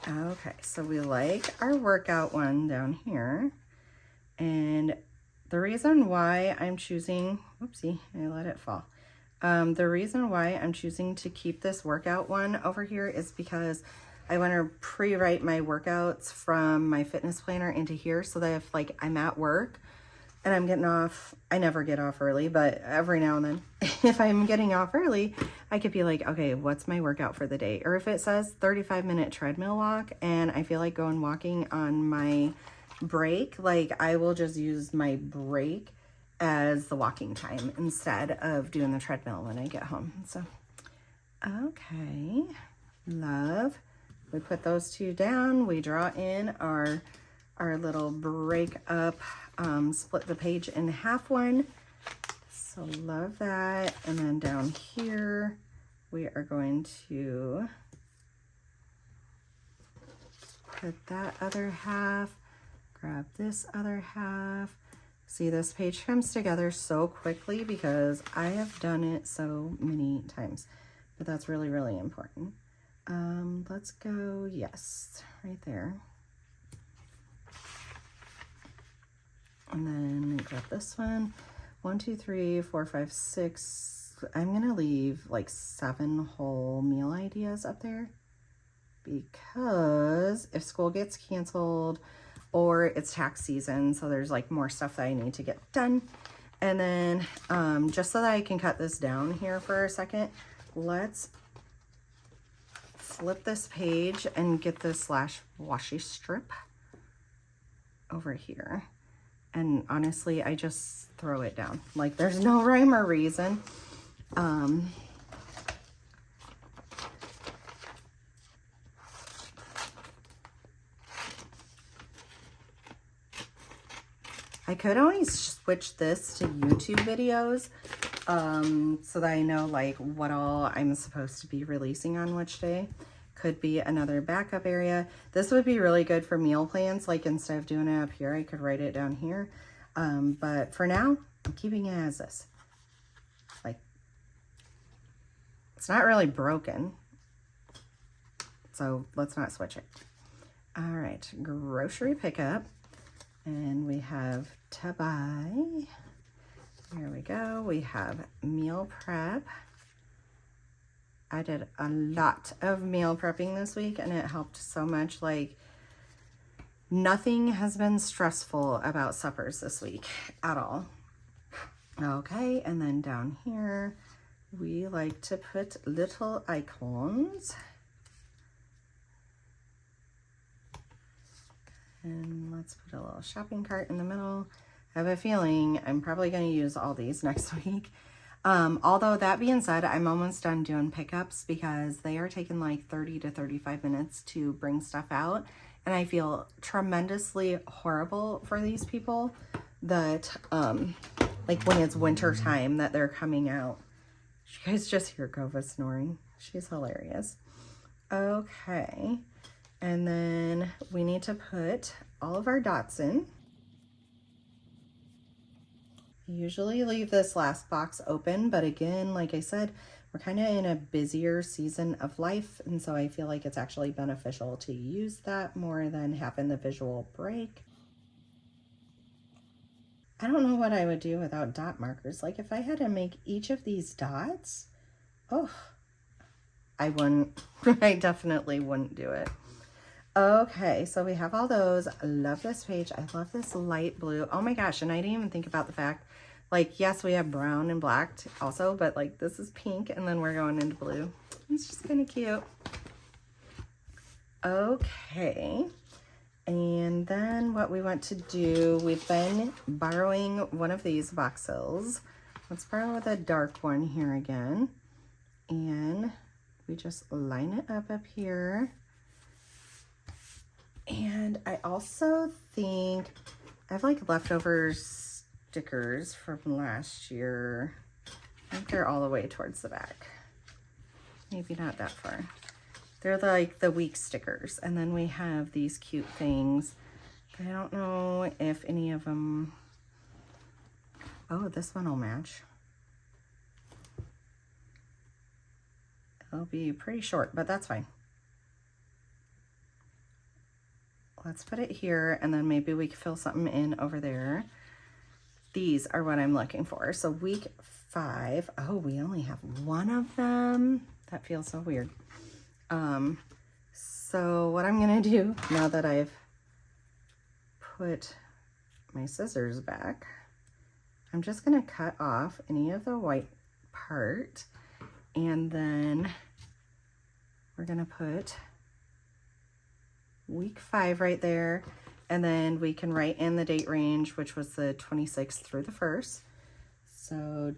Okay, so we like our workout one down here. And the reason why I'm choosing, whoopsie, I let it fall. The reason why I'm choosing to keep this workout one over here is because I want to pre-write my workouts from my fitness planner into here so that if like I'm at work and I'm getting off, I never get off early, but every now and then, if I'm getting off early, I could be like, okay, what's my workout for the day? Or if it says 35-minute treadmill walk and I feel like going walking on my break, like I will just use my break as the walking time instead of doing the treadmill when I get home. So, okay, love. We put those two down. We draw in our little break up, split the page in half one. So love that. And then down here, we are going to put that other half, grab this other half. See, this page comes together so quickly because I have done it so many times, but that's really, really important. Let's go, yes, right there. And then grab this one. 1, 2, 3, 4, 5, 6. I'm gonna leave like 7 whole meal ideas up there because if school gets canceled or it's tax season, so there's like more stuff that I need to get done. And then just so that I can cut this down here for a second, let's flip this page and get this washi strip over here. And honestly, I just throw it down. Like there's no rhyme or reason. I could always switch this to YouTube videos so that I know like what all I'm supposed to be releasing on which day. Could be another backup area. This would be really good for meal plans. Like instead of doing it up here, I could write it down here. But for now, I'm keeping it as this. Like, it's not really broken. So let's not switch it. All right, grocery pickup. And we have to buy. Here we go. We have meal prep. I did a lot of meal prepping this week and it helped so much. Like nothing has been stressful about suppers this week at all. Okay, and then down here, we like to put little icons. And let's put a little shopping cart in the middle. I have a feeling I'm probably going to use all these next week. Although that being said, I'm almost done doing pickups because they are taking like 30 to 35 minutes to bring stuff out. And I feel tremendously horrible for these people that, like when it's winter time that they're coming out. You guys just hear Gova snoring. She's hilarious. Okay. And then we need to put all of our dots in. I usually leave this last box open, but again, like I said, we're kind of in a busier season of life, and so I feel like it's actually beneficial to use that more than having the visual break. I don't know what I would do without dot markers. Like if I had to make each of these dots, oh, I wouldn't. I definitely wouldn't do it. Okay, so we have all those. I love this page. I love this light blue. Oh my gosh, and I didn't even think about the fact, like, yes, we have brown and black also, but like this is pink and then we're going into blue. It's just kind of cute. Okay. And then what we want to do, we've been borrowing one of these voxels. Let's borrow the dark one here again. And we just line it up here. And I also think I have like leftover stickers from last year. I think they're all the way towards the back. Maybe not that far. They're like the week stickers. And then we have these cute things. I don't know if any of them... Oh, this one will match. It'll be pretty short, but that's fine. Let's put it here, and then maybe we can fill something in over there. These are what I'm looking for. So week 5. Oh, we only have one of them. That feels so weird. So what I'm gonna do now that I've put my scissors back, I'm just gonna cut off any of the white part, and then we're gonna put week 5 right there, and then we can write in the date range, which was the 26th through the 1st. So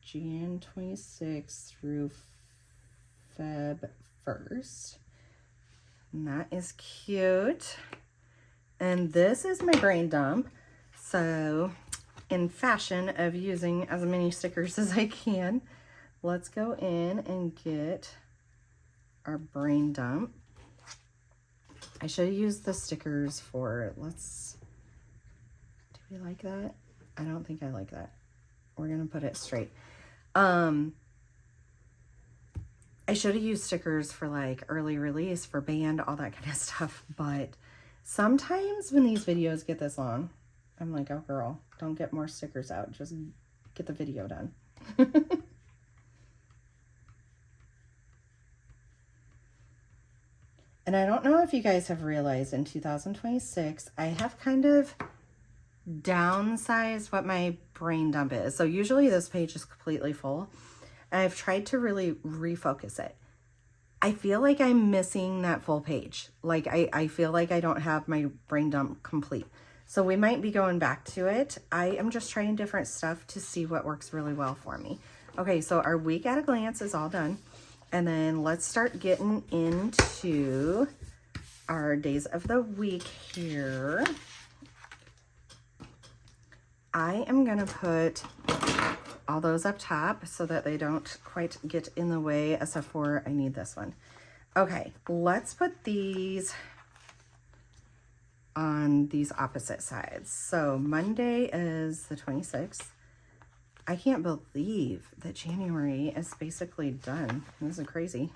Jan 26th through Feb 1st. And that is cute. And this is my brain dump. So in fashion of using as many stickers as I can, let's go in and get our brain dump. I should have used the stickers for, do we like that? I don't think I like that. We're gonna put it straight. I should have used stickers for like early release for band, all that kind of stuff, but sometimes when these videos get this long, I'm like, oh girl, don't get more stickers out, just get the video done. And I don't know if you guys have realized in 2026, I have kind of downsized what my brain dump is. So usually this page is completely full. And I've tried to really refocus it. I feel like I'm missing that full page. Like I feel like I don't have my brain dump complete. So we might be going back to it. I am just trying different stuff to see what works really well for me. Okay, so our week at a glance is all done. And then let's start getting into our days of the week here. I am gonna put all those up top so that they don't quite get in the way, except for I need this one. Okay, let's put these on these opposite sides. So Monday is the 26th. I can't believe that January is basically done. This is crazy.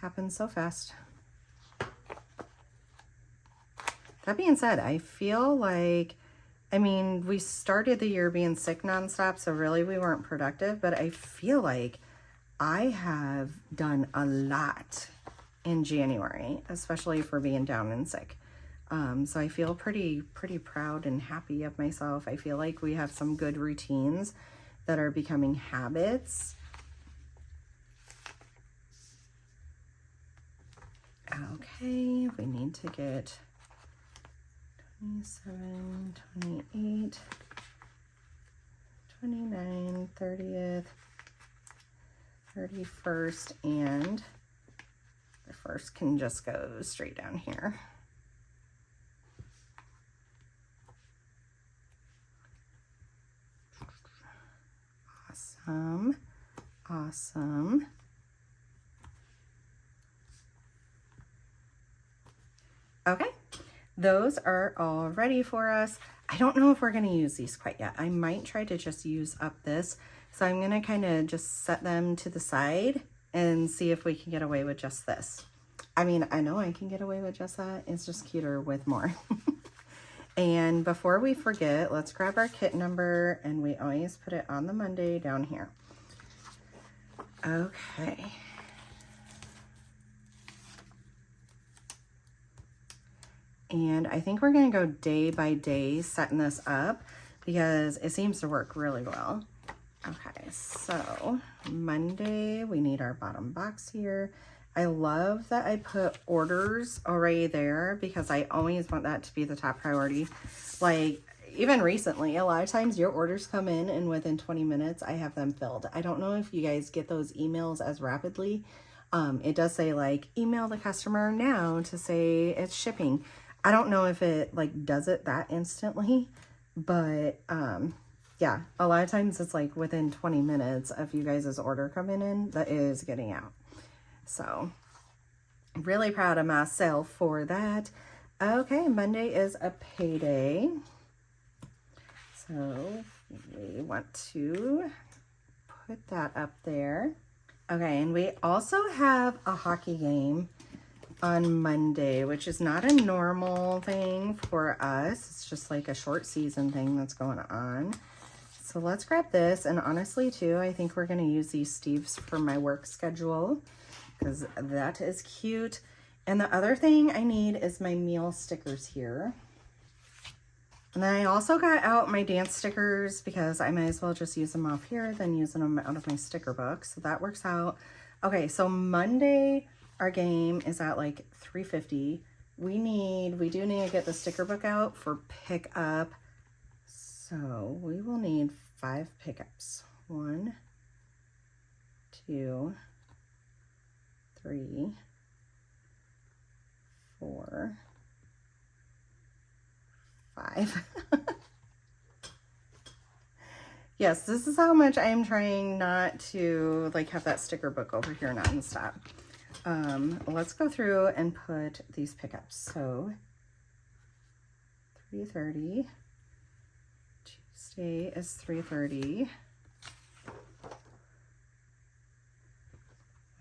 Happens so fast. That being said, I feel like, I mean, we started the year being sick nonstop, so really we weren't productive, but I feel like I have done a lot in January, especially for being down and sick. So I feel pretty proud and happy of myself. I feel like we have some good routines that are becoming habits. Okay, we need to get 27, 28, 29, 30th, 31st, and the first can just go straight down here. Awesome. Okay, those are all ready for us. I don't know if we're going to use these quite yet. I might try to just use up this. So I'm going to kind of just set them to the side and see if we can get away with just this. I mean, I know I can get away with just that. It's just cuter with more. And before we forget, let's grab our kit number, and we always put it on the Monday down here. Okay. And I think we're going to go day by day setting this up because it seems to work really well. Okay, so Monday, we need our bottom box here. I love that I put orders already there because I always want that to be the top priority. Like, even recently, a lot of times your orders come in and within 20 minutes, I have them filled. I don't know if you guys get those emails as rapidly. It does say like, email the customer now to say it's shipping. I don't know if it like does it that instantly, but yeah, a lot of times it's like within 20 minutes of you guys' order coming in, that is getting out. So really proud of myself for that. Okay, Monday is a payday. So we want to put that up there. Okay, and we also have a hockey game on Monday, which is not a normal thing for us. It's just like a short season thing that's going on. So let's grab this. And honestly, too, I think we're going to use these Steves for my work schedule because that is cute. And the other thing I need is my meal stickers here. And then I also got out my dance stickers because I might as well just use them off here than using them out of my sticker book. So that works out. Okay, so Monday, our game is at like $3.50. We do need to get the sticker book out for pickup. So we will need 5 pickups. 1, 2, 3, 4, 5. Yes, this is how much I'm trying not to like have that sticker book over here nonstop. Let's go through and put these pickups. So 3:30. Tuesday is 3:30.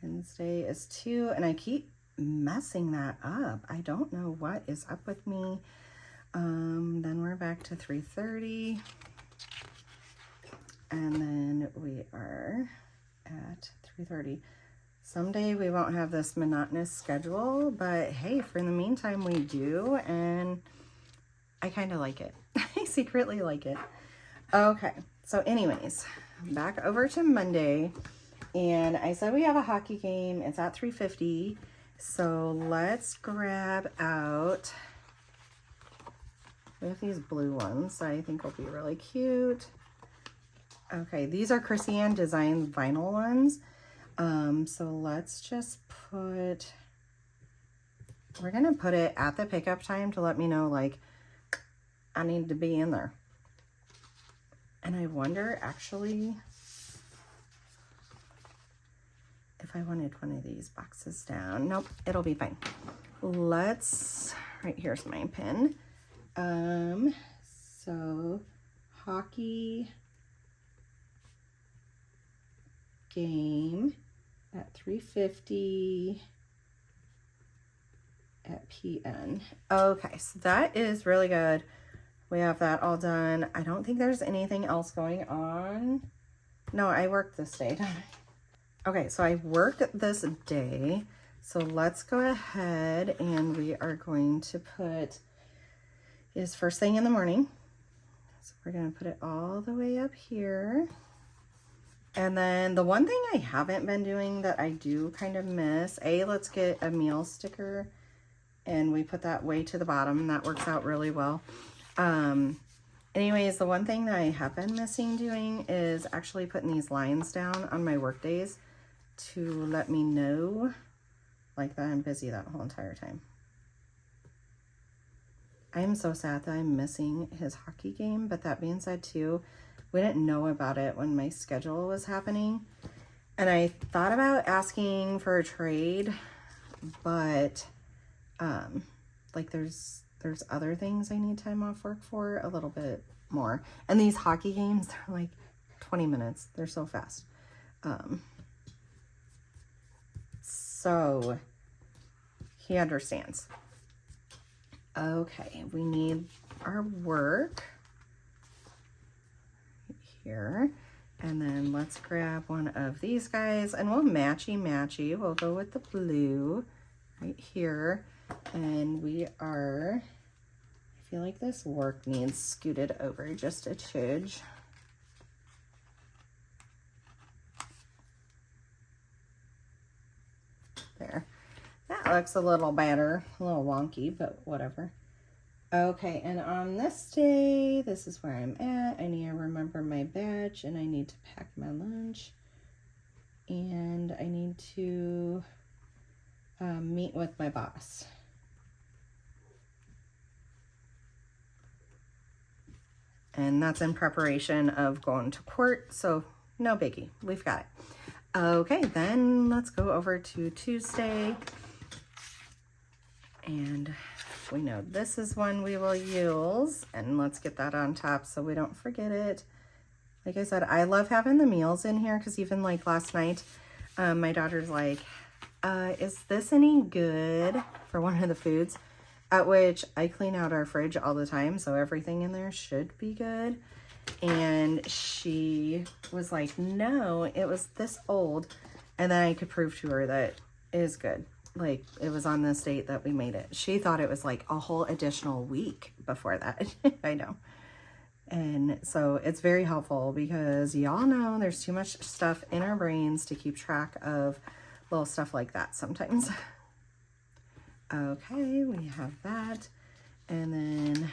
Wednesday is 2, and I keep messing that up. I don't know what is up with me. Then we're back to 3:30. And then we are at 3:30. Someday we won't have this monotonous schedule, but hey, for in the meantime we do, and I kind of like it. I secretly like it. Okay, so anyways, back over to Monday, and I said we have a hockey game. It's at 3:50, so let's grab out, we have these blue ones that I think will be really cute. Okay, these are Chrissy Ann Design vinyl ones. So let's just put, we're going to put it at the pickup time to let me know, like, I need to be in there. And I wonder, actually, if I wanted one of these boxes down. Nope, it'll be fine. Let's, right here's my pen. So, hockey game at 3:50 at PN. Okay, so that is really good. We have that all done. I don't think there's anything else going on. No, I worked this day, don't I? Okay, so I work this day. So let's go ahead and we are going to put, is first thing in the morning. So we're going to put it all the way up here. And then the one thing I haven't been doing that I do kind of miss, let's get a meal sticker, and we put that way to the bottom, and that works out really well. Anyways, the one thing that I have been missing doing is actually putting these lines down on my work days to let me know like that I'm busy that whole entire time. I am so sad that I'm missing his hockey game, but that being said too, we didn't know about it when my schedule was happening. And I thought about asking for a trade, but like there's other things I need time off work for a little bit more. And these hockey games, they're like 20 minutes. They're so fast. So he understands. Okay, we need our work here, and then let's grab one of these guys, and we'll matchy. We'll go with the blue right here, and we are, I feel like this work needs scooted over just a tidge. There. That looks a little better, a little wonky, but whatever. Okay, and on this day, this is where I'm at. I need to remember my badge, and I need to pack my lunch. And I need to meet with my boss. And that's in preparation of going to court, so no biggie. We've got it. Okay, then let's go over to Tuesday. And we know this is one we will use, and let's get that on top so we don't forget it. Like I said, I love having the meals in here because even like last night, my daughter's like, is this any good for one of the foods? At which I clean out our fridge all the time, so everything in there should be good. And she was like, no, it was this old. And then I could prove to her that it is good. Like, it was on this date that we made it. She thought it was like a whole additional week before that. I know. And so it's very helpful because y'all know there's too much stuff in our brains to keep track of little stuff like that sometimes. Okay, we have that. And then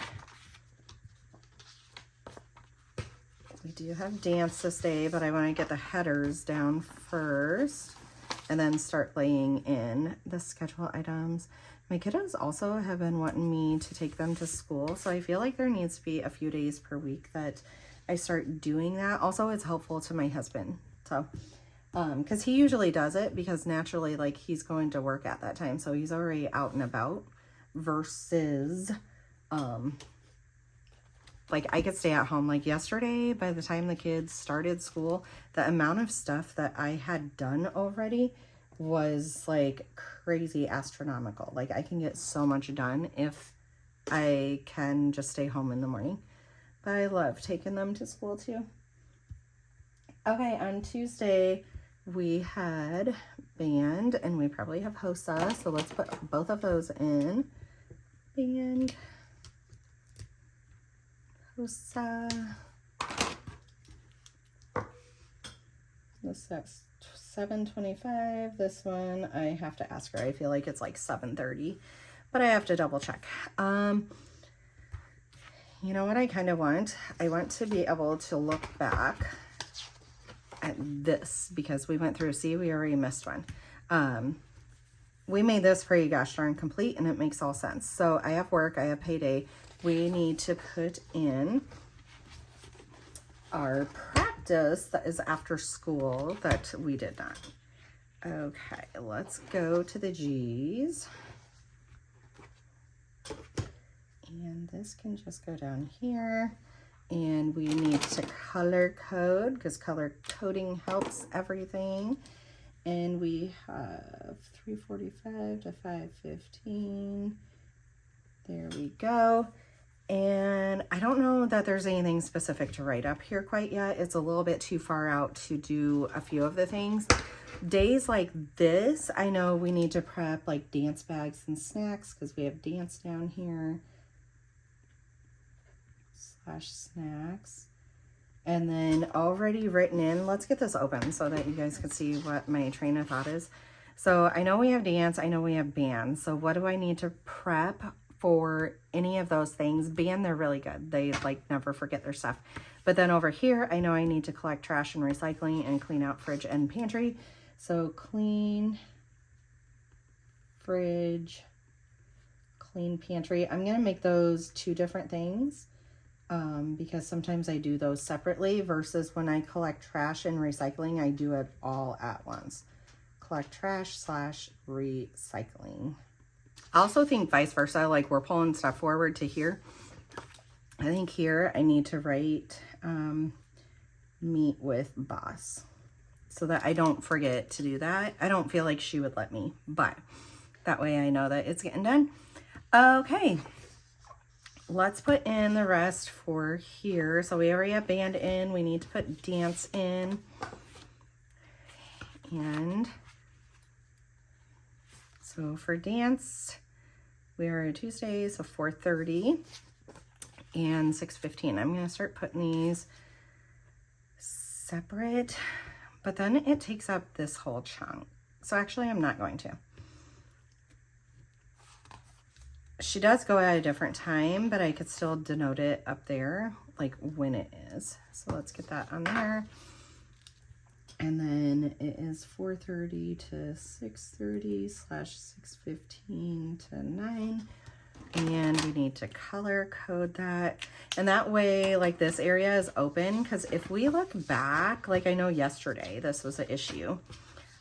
we do have dance this day, but I want to get the headers down first and then start laying in the schedule items. My kiddos also have been wanting me to take them to school, so I feel like there needs to be a few days per week that I start doing that. Also, it's helpful to my husband, so because he usually does it because naturally, like, he's going to work at that time, so he's already out and about versus like I could stay at home. Like yesterday, by the time the kids started school, the amount of stuff that I had done already was like crazy astronomical. Like I can get so much done if I can just stay home in the morning. But I love taking them to school too. Okay, on Tuesday we had band and we probably have HOSA, so let's put both of those in. Band, HOSA. This is 7:25. This one I have to ask her. I feel like it's like 7:30, but I have to double check. You know what I kind of want? I want to be able to look back at this because we went through, see, we already missed one. We made this pretty gosh darn complete and it makes all sense. So I have work, I have payday. We need to put in our practice that is after school that we did not. Okay, let's go to the G's. And this can just go down here. And we need to color code because color coding helps everything. And we have 3:45 to 5:15. There we go. And I don't know that there's anything specific to write up here quite yet. It's a little bit too far out to do a few of the things. Days like this, I know we need to prep like dance bags and snacks because we have dance down here. /snacks. And then already written in, let's get this open so that you guys can see what my train of thought is. So I know we have dance, I know we have band. So what do I need to prep for any of those things? Band, they're really good. They like never forget their stuff. But then over here, I know I need to collect trash and recycling and clean out fridge and pantry. So clean fridge, clean pantry. I'm gonna make those two different things. Because sometimes I do those separately versus when I collect trash and recycling, I do it all at once. Collect trash / recycling. I also think vice versa, like we're pulling stuff forward to here. I think here I need to write meet with boss so that I don't forget to do that. I don't feel like she would let me, but that way I know that it's getting done. Okay. Let's put in the rest for here. So we already have band in. We need to put dance in. And so for dance, we are on Tuesday, so 4:30 and 6:15. I'm going to start putting these separate, but then it takes up this whole chunk. So actually, I'm not going to. she does go at a different time, but I could still denote it up there, like when it is. So let's get that on there. And then it is 4:30 to 6:30 / 6:15 to 9. And we need to color code that. And that way, like, this area is open, because if we look back, like I know yesterday, this was an issue.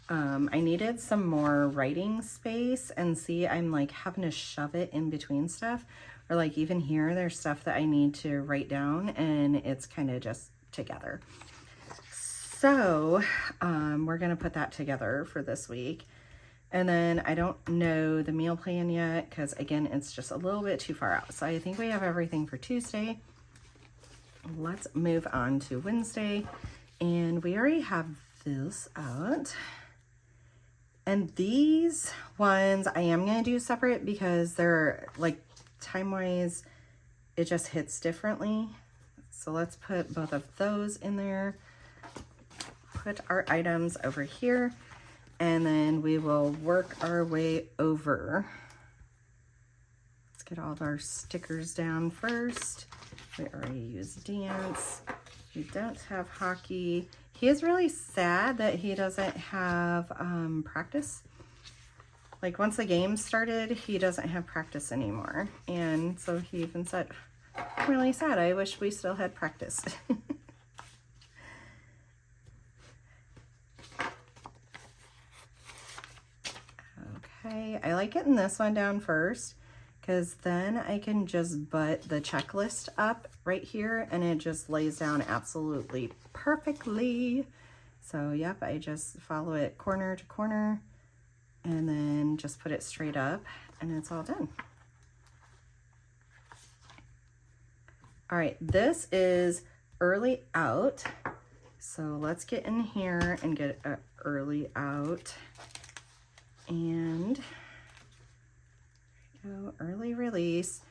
I needed some more writing space, and see, I'm like having to shove it in between stuff. Or like even here, there's stuff that I need to write down, and it's kind of just together. So we're gonna put that together for this week. And then I don't know the meal plan yet, because again, it's just a little bit too far out. So I think we have everything for Tuesday. Let's move on to Wednesday. And we already have this out. And these ones I am going to do separate, because they're like time-wise, it just hits differently. So let's put both of those in there. Put our items over here. And then we will work our way over. Let's get all of our stickers down first. We already used dance. We don't have hockey. He is really sad that he doesn't have practice. Like, once the game started, he doesn't have practice anymore. And so he even said, I'm really sad. I wish we still had practice. Okay, I like getting this one down first, because then I can just butt the checklist up right here, and it just lays down absolutely perfectly. So yep, I just follow it corner to corner, and then just put it straight up, and it's all done. All right, this is early out. So let's get in here and get an early out. And go early release.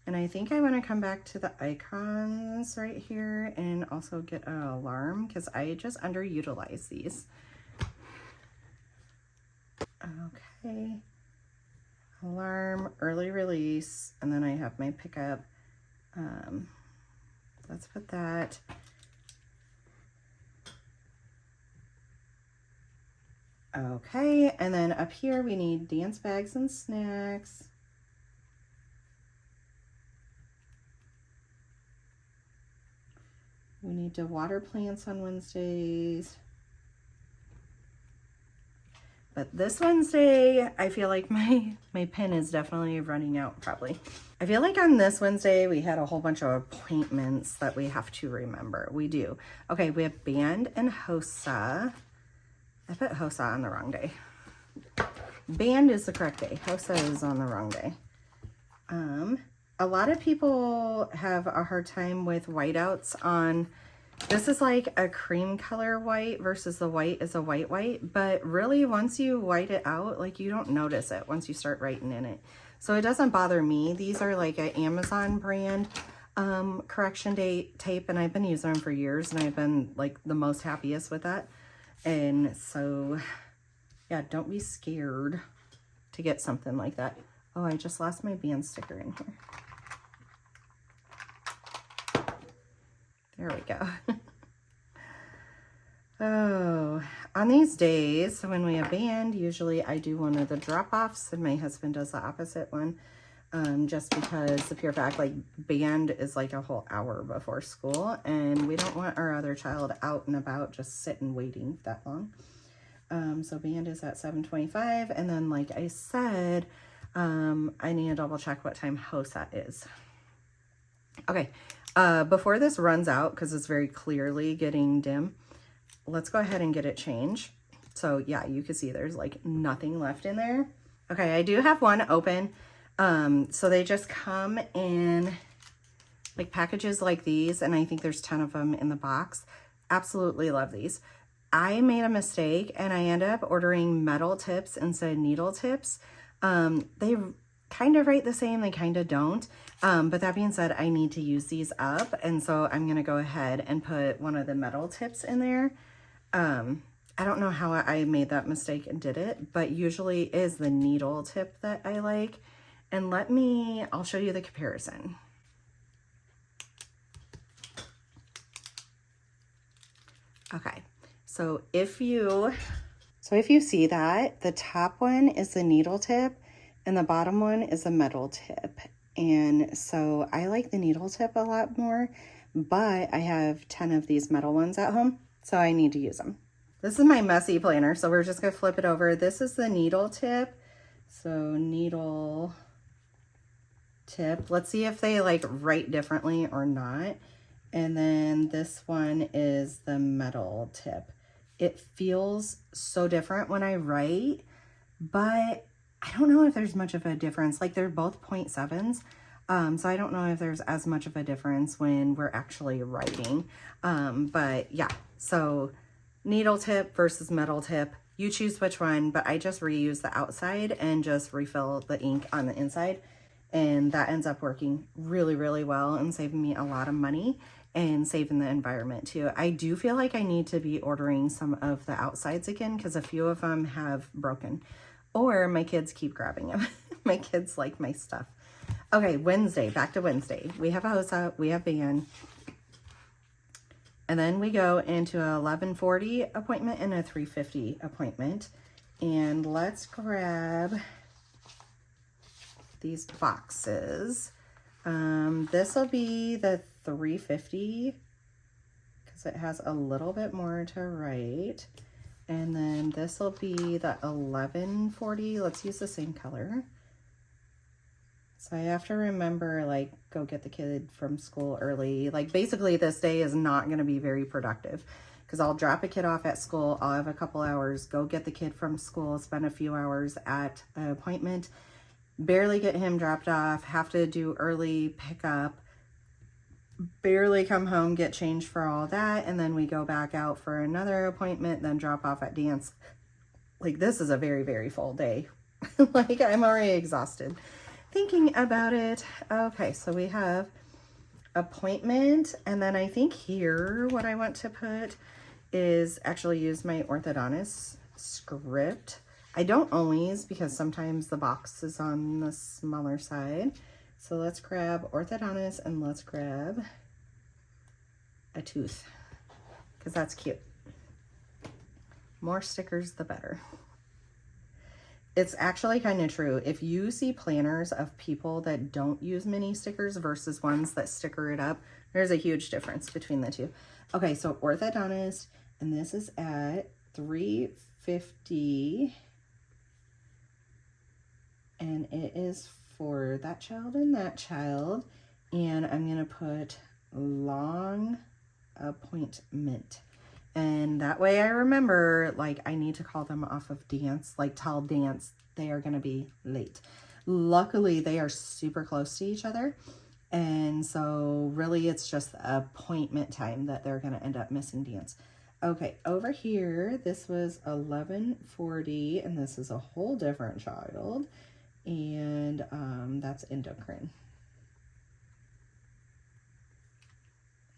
And I think I want to come back to the icons right here and also get an alarm, because I just underutilize these. Okay. Alarm, early release, and then I have my pickup. Let's put that. Okay, and then up here we need dance bags and snacks. We need to water plants on Wednesdays. But this Wednesday, I feel like my pen is definitely running out probably. I feel like on this Wednesday, we had a whole bunch of appointments that we have to remember. We do. Okay, we have band and HOSA. I put HOSA on the wrong day. Band is the correct day. HOSA is on the wrong day. A lot of people have a hard time with whiteouts on, this is like a cream color white versus the white is a white, but really once you white it out, like you don't notice it once you start writing in it. So it doesn't bother me. These are like an Amazon brand correction date tape, and I've been using them for years, and I've been like the most happiest with that. And so, yeah, don't be scared to get something like that. Oh, I just lost my band sticker in here. There we go. Oh, on these days, so when we have band, usually I do one of the drop-offs, and my husband does the opposite one. Just because the pure fact, like, band is like a whole hour before school, and we don't want our other child out and about just sitting waiting that long. So band is at 7:25, and then like I said, I need to double check what time HOSA is. Okay, before this runs out, because it's very clearly getting dim, let's go ahead and get it changed. So yeah, you can see there's like nothing left in there. Okay, I do have one open. So they just come in like packages like these, and I think there's 10 of them in the box. Absolutely love these. I made a mistake, and I ended up ordering metal tips instead of needle tips. They kind of write the same, they kind of don't. But that being said, I need to use these up, and so I'm going to go ahead and put one of the metal tips in there. I don't know how I made that mistake and did it, but usually is the needle tip that I like. And I'll show you the comparison. Okay, so if you see that, the top one is the needle tip and the bottom one is the metal tip. And so I like the needle tip a lot more, but I have 10 of these metal ones at home, so I need to use them. This is my messy planner, so we're just gonna flip it over. This is the needle tip. So needle tip. Let's see if they like write differently or not. And then this one is the metal tip. It feels so different when I write, but I don't know if there's much of a difference. Like they're both 0.7s. So I don't know if there's as much of a difference when we're actually writing. But yeah, so needle tip versus metal tip. You choose which one, but I just reuse the outside and just refill the ink on the inside. And that ends up working really, really well and saving me a lot of money and saving the environment too. I do feel like I need to be ordering some of the outsides again because a few of them have broken or my kids keep grabbing them. My kids like my stuff. Okay, Wednesday, back to Wednesday. We have a HOSA, we have band. And then we go into a 11:40 appointment and a 3:50 appointment. And let's grab these boxes. This will be the 3:50 because it has a little bit more to write. And then this will be the 11:40. Let's use the same color. So I have to remember, like, go get the kid from school early. Like, basically this day is not going to be very productive because I'll drop a kid off at school. I'll have a couple hours, go get the kid from school, spend a few hours at an appointment, barely get him dropped off, have to do early pickup, barely come home, get changed for all that, and then we go back out for another appointment, then drop off at dance. Like, this is a very, very full day. Like, I'm already exhausted thinking about it. Okay, so we have appointment, and then I think here what I want to put is actually use my orthodontist script. I don't always because sometimes the box is on the smaller side. So let's grab orthodontist and let's grab a tooth because that's cute. More stickers, the better. It's actually kind of true. If you see planners of people that don't use mini stickers versus ones that sticker it up, there's a huge difference between the two. Okay, so orthodontist, and this is at 350, and it is for that child and that child, and I'm gonna put long appointment. And that way I remember, like, I need to call them off of dance, like tell dance they are going to be late. Luckily, they are super close to each other. And so really it's just the appointment time that they're going to end up missing dance. Okay, over here, this was 11:40, and this is a whole different child. And that's endocrine.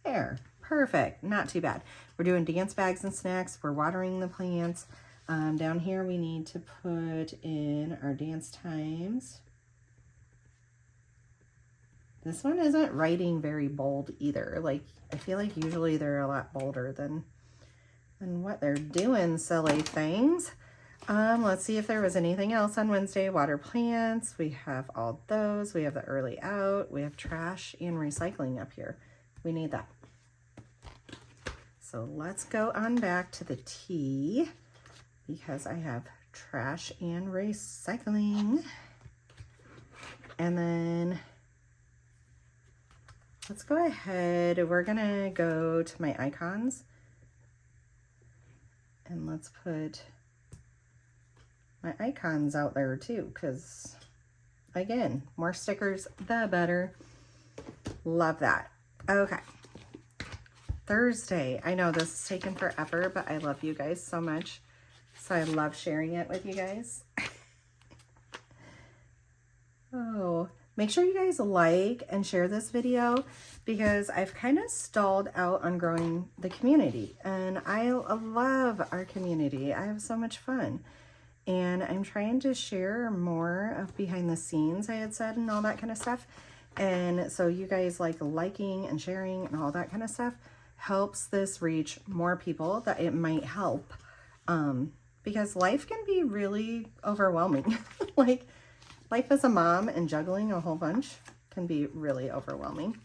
There. Perfect. Not too bad. We're doing dance bags and snacks. We're watering the plants. Down here we need to put in our dance times. This one isn't writing very bold either. Like, I feel like usually they're a lot bolder than what they're doing, silly things. Let's see if there was anything else on Wednesday. Water plants. We have all those. We have the early out. We have trash and recycling up here. We need that. So let's go on back to the T because I have trash and recycling. And then let's go ahead. We're going to go to my icons. And let's put my icons out there too because, again, more stickers, the better. Love that. Okay. Thursday. I know this is taking forever, but I love you guys so much. So I love sharing it with you guys. Oh, make sure you guys like and share this video because I've kind of stalled out on growing the community. And I love our community. I have so much fun. And I'm trying to share more of behind the scenes, I had said, and all that kind of stuff. And so you guys like liking and sharing and all that kind of stuff helps this reach more people that it might help. Because life can be really overwhelming. Like life as a mom and juggling a whole bunch can be really overwhelming.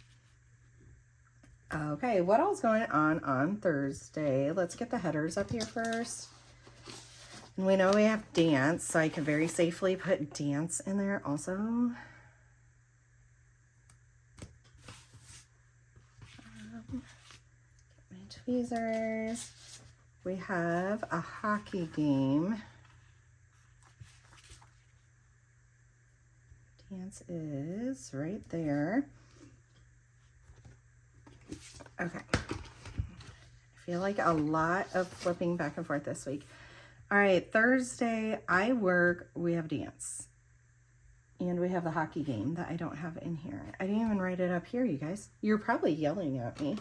Okay, what else going on Thursday? Let's get the headers up here first. And we know we have dance, so I can very safely put dance in there also. My tweezers. We have a hockey game. Dance is right there. Okay. I feel like a lot of flipping back and forth this week. All right, Thursday, I work, we have dance. And we have the hockey game that I don't have in here. I didn't even write it up here, you guys. You're probably yelling at me.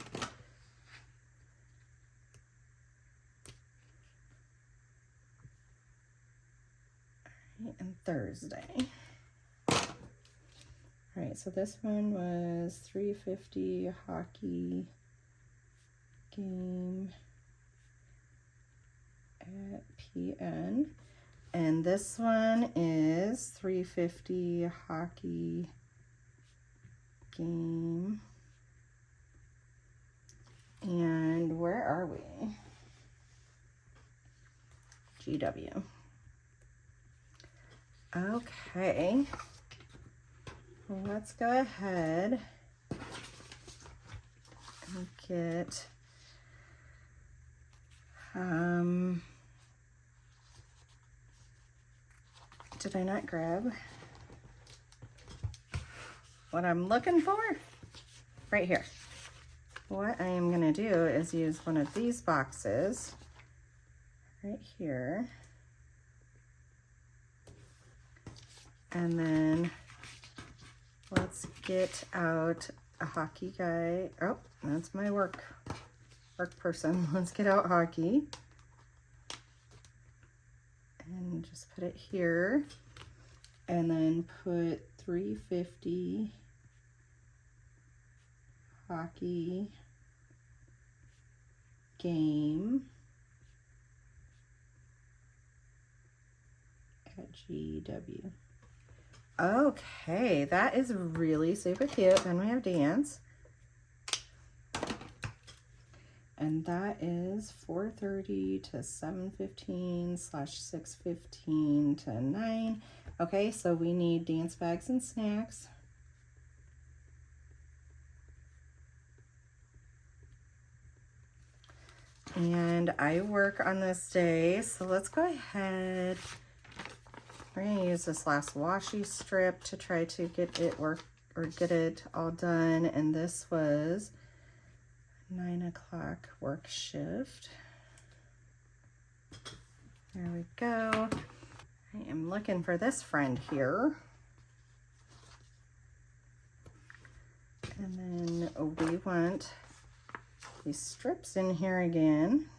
All right, and Thursday. All right, so this one was $3.50 hockey game at PN. And this one is $3.50 hockey game. And where are we? GW. Okay. Well, let's go ahead and get did I not grab what I'm looking for? Right here. What I am going to do is use one of these boxes right here. And then let's get out a hockey guy. Oh, that's my work person. Let's get out hockey. And just put it here. And then put $3.50 hockey game at GW. Okay, that is really super cute. Then we have dance. And that is 4:30 to 7:15 / 6:15 to 9. Okay, so we need dance bags and snacks. And I work on this day, so let's go ahead. We're gonna use this last washi strip to try to get it get it all done. And this was 9 o'clock work shift. There we go. I am looking for this friend here. And then we want these strips in here again.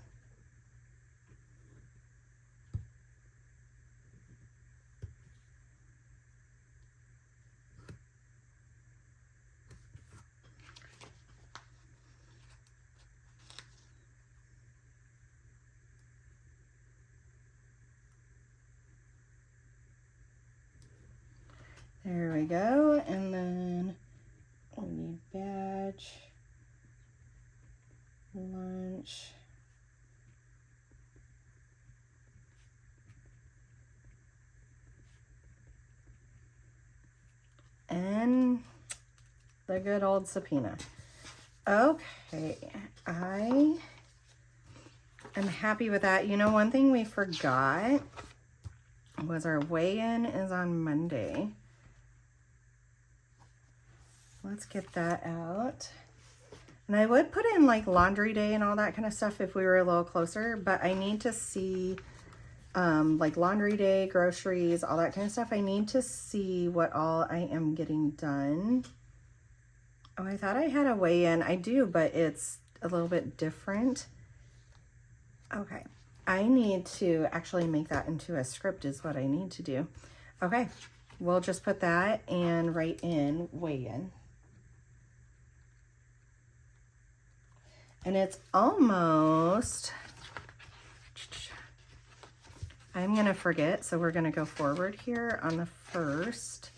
There we go. And then we need badge, lunch, and the good old subpoena. Okay, I am happy with that. You know, one thing we forgot was our weigh-in is on Monday. Let's get that out. And I would put in like laundry day and all that kind of stuff if we were a little closer, but I need to see like laundry day, groceries, all that kind of stuff. I need to see what all I am getting done. Oh, I thought I had a weigh-in. I do, but it's a little bit different. Okay. I need to actually make that into a script is what I need to do. Okay, we'll just put that and write in weigh-in. And it's almost, I'm gonna forget, so we're gonna go forward here on the 1st.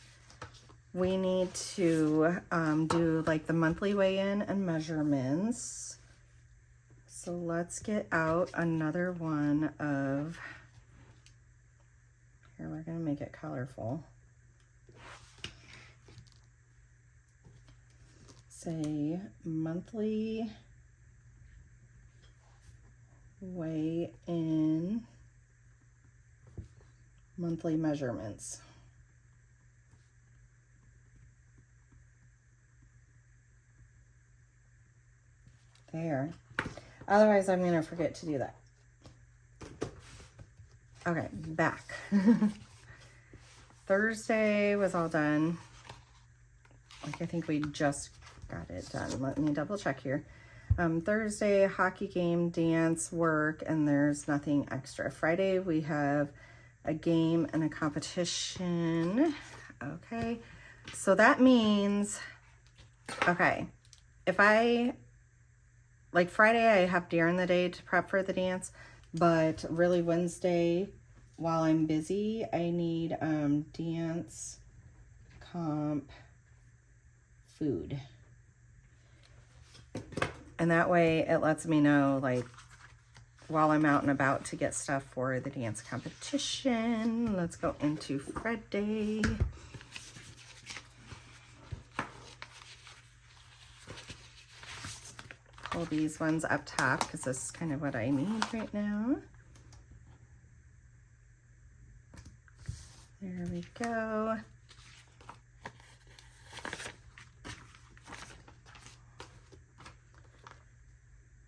We need to do like the monthly weigh-in and measurements. So let's get out another one of, here we're gonna make it colorful. Say monthly weigh-in, monthly measurements. There. Otherwise, I'm going to forget to do that. Okay, back. Thursday was all done. Like, I think we just got it done. Let me double check here. Thursday, hockey game, dance, work, and there's nothing extra. Friday, we have a game and a competition. Okay, so that means, okay, if like Friday, I have during the day to prep for the dance, but really Wednesday, while I'm busy, I need dance, comp, food. And that way it lets me know, like, while I'm out and about to get stuff for the dance competition. Let's go into Friday. Pull these ones up top because this is kind of what I need right now. There we go.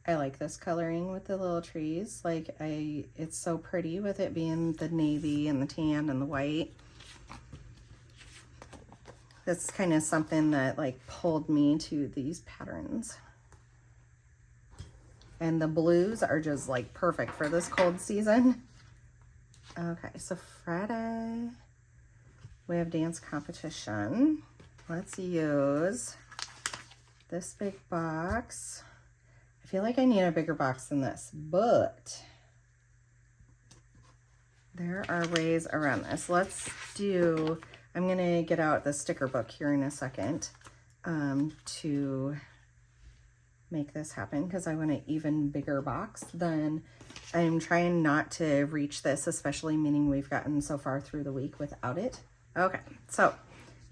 I like this coloring with the little trees. Like, it's so pretty with it being the navy and the tan and the white. That's kind of something that like pulled me to these patterns. And the blues are just like perfect for this cold season. Okay, so Friday, we have dance competition. Let's use this big box. I feel like I need a bigger box than this, but there are ways around this. Let's do, I'm gonna get out the sticker book here in a second to make this happen because I want an even bigger box. Then I'm trying not to reach this, especially meaning we've gotten so far through the week without it. Okay, so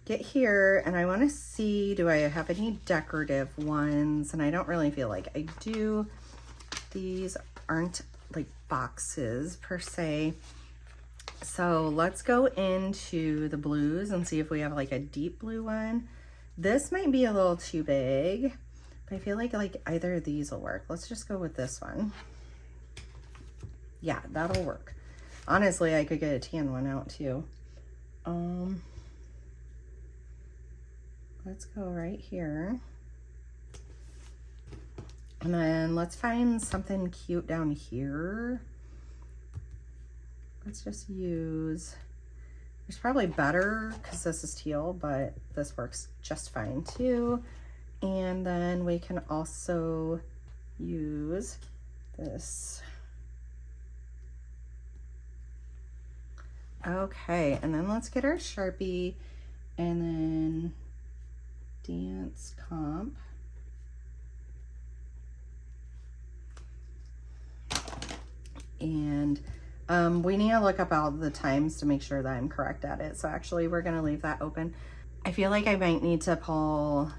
get here and I want to see, do I have any decorative ones? And I don't really feel like I do. These aren't like boxes per se. So let's go into the blues and see if we have like a deep blue one. This might be a little too big, but I feel like either of these will work. Let's just go with this one. Yeah, that'll work. Honestly, I could get a tan one out too. Let's go right here. And then let's find something cute down here. Let's just use, there's probably better because this is teal, but this works just fine too. And then we can also use this. Okay, and then let's get our Sharpie and then dance comp. And we need to look up all the times to make sure that I'm correct at it. So actually we're gonna leave that open. I feel like I might need to pull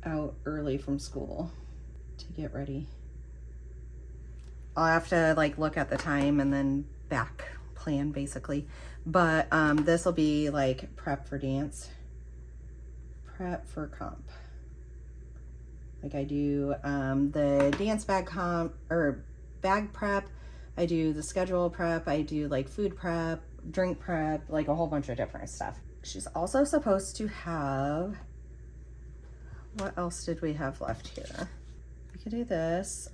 out early from school to get ready. I'll have to like look at the time and then back plan basically. But this will be like prep for dance, prep for comp. Like I do the dance bag comp or bag prep, I do the schedule prep, I do like food prep, drink prep, like a whole bunch of different stuff. She's also supposed to have, what else did we have left here? We could do this.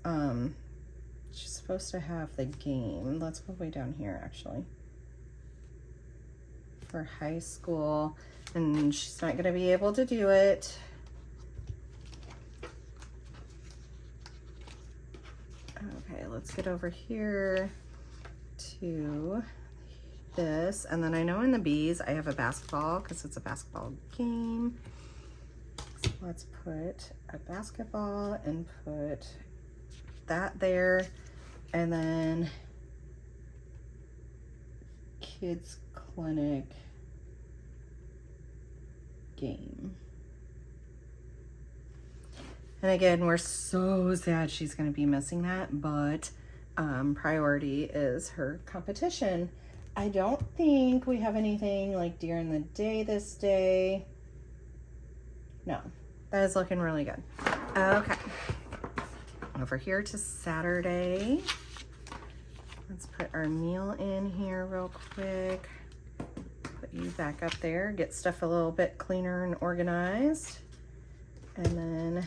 She's supposed to have the game. Let's go way down here actually. For high school, and she's not gonna be able to do it. Okay, let's get over here to this, and then I know in the B's I have a basketball because it's a basketball game. So let's put a basketball and put that there, and then kids clinic game. And again, we're so sad she's going to be missing that, but priority is her competition. I don't think we have anything like during the day this day. No, that is looking really good. Okay, over here to Saturday. Let's put our meal in here real quick. Put you back up there, get stuff a little bit cleaner and organized. And then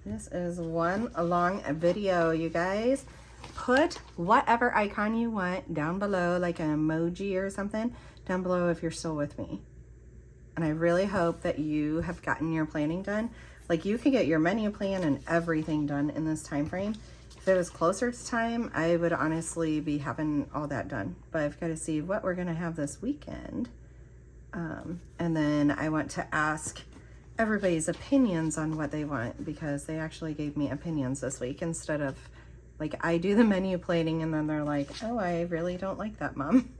this is one long video, you guys. Put whatever icon you want down below, like an emoji or something, down below if you're still with me. And I really hope that you have gotten your planning done. Like, you can get your menu plan and everything done in this time frame. If it was closer to time, I would honestly be having all that done. But I've got to see what we're gonna have this weekend. And then I want to ask everybody's opinions on what they want, because they actually gave me opinions this week instead of like I do the menu planning and then they're like, oh, I really don't like that, Mom.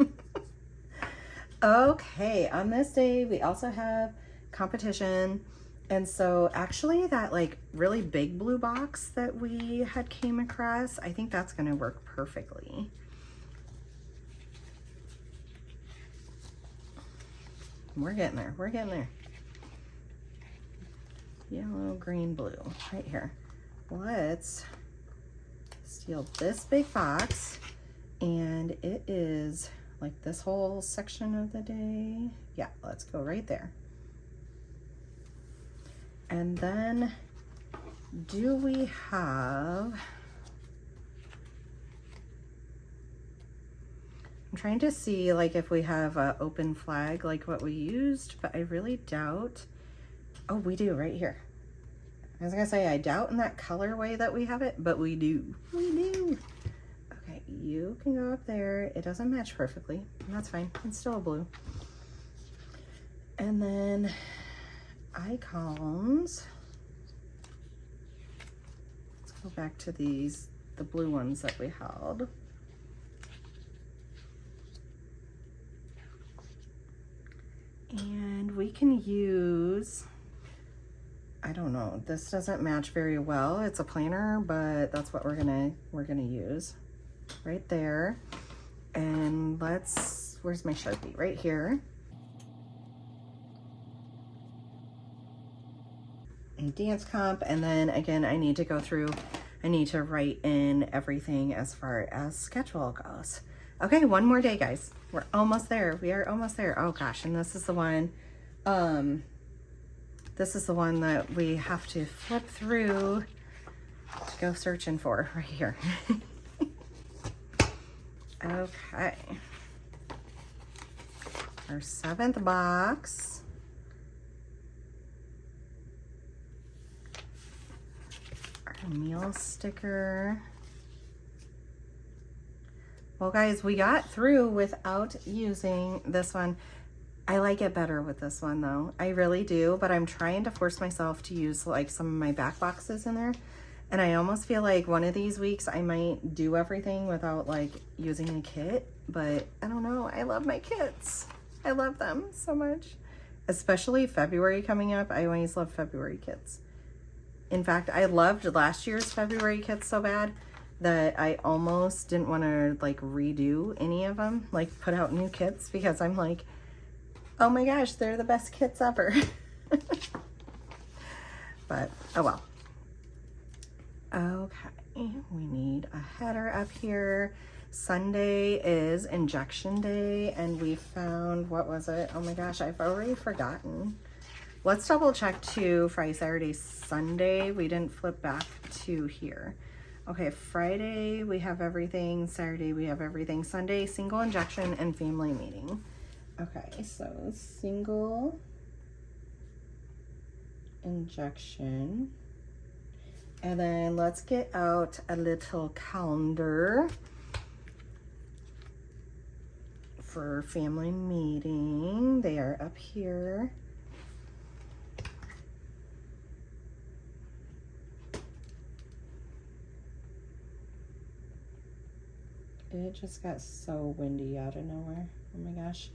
Okay, on this day we also have competition, and so actually that like really big blue box that we had came across, I think that's going to work perfectly. We're getting there, we're getting there. Yellow, green, blue, right here. Let's steal this big box, and it is like this whole section of the day. Yeah, let's go right there. And then do we have, I'm trying to see like if we have an open flag like what we used, but I really doubt. Oh, we do right here. I was gonna say I doubt in that colorway that we have it, but we do. We do. Okay, you can go up there. It doesn't match perfectly. That's fine. It's still a blue. And then icons. Let's go back to these, the blue ones that we held. And we can use, I don't know, this doesn't match very well. It's a planner, but that's what we're gonna use right there. And let's, where's my Sharpie? Right here. And dance comp, and then again I need to go through, I need to write in everything as far as schedule goes. Okay, one more day, guys. We're almost there. We are almost there. Oh gosh, and this is the one, this is the one that we have to flip through to go searching for right here. Okay. Our 7th box. Our meal sticker. Well, guys, we got through without using this one. I like it better with this one though. I really do, but I'm trying to force myself to use like some of my back boxes in there. And I almost feel like one of these weeks I might do everything without like using a kit, but I don't know. I love my kits. I love them so much, especially February coming up. I always love February kits. In fact, I loved last year's February kits so bad that I almost didn't want to like redo any of them, like put out new kits, because I'm like, oh my gosh, they're the best kits ever. But oh well. Okay, we need a header up here. Sunday is injection day, and we found, what was it? Oh my gosh, I've already forgotten. Let's double check to Friday, Saturday, Sunday. We didn't flip back to here. Okay, Friday we have everything, Saturday we have everything, Sunday single injection and family meeting. Okay, so single injection. And then let's get out a little calendar for family meeting. They are up here. It just got so windy out of nowhere. Oh my gosh.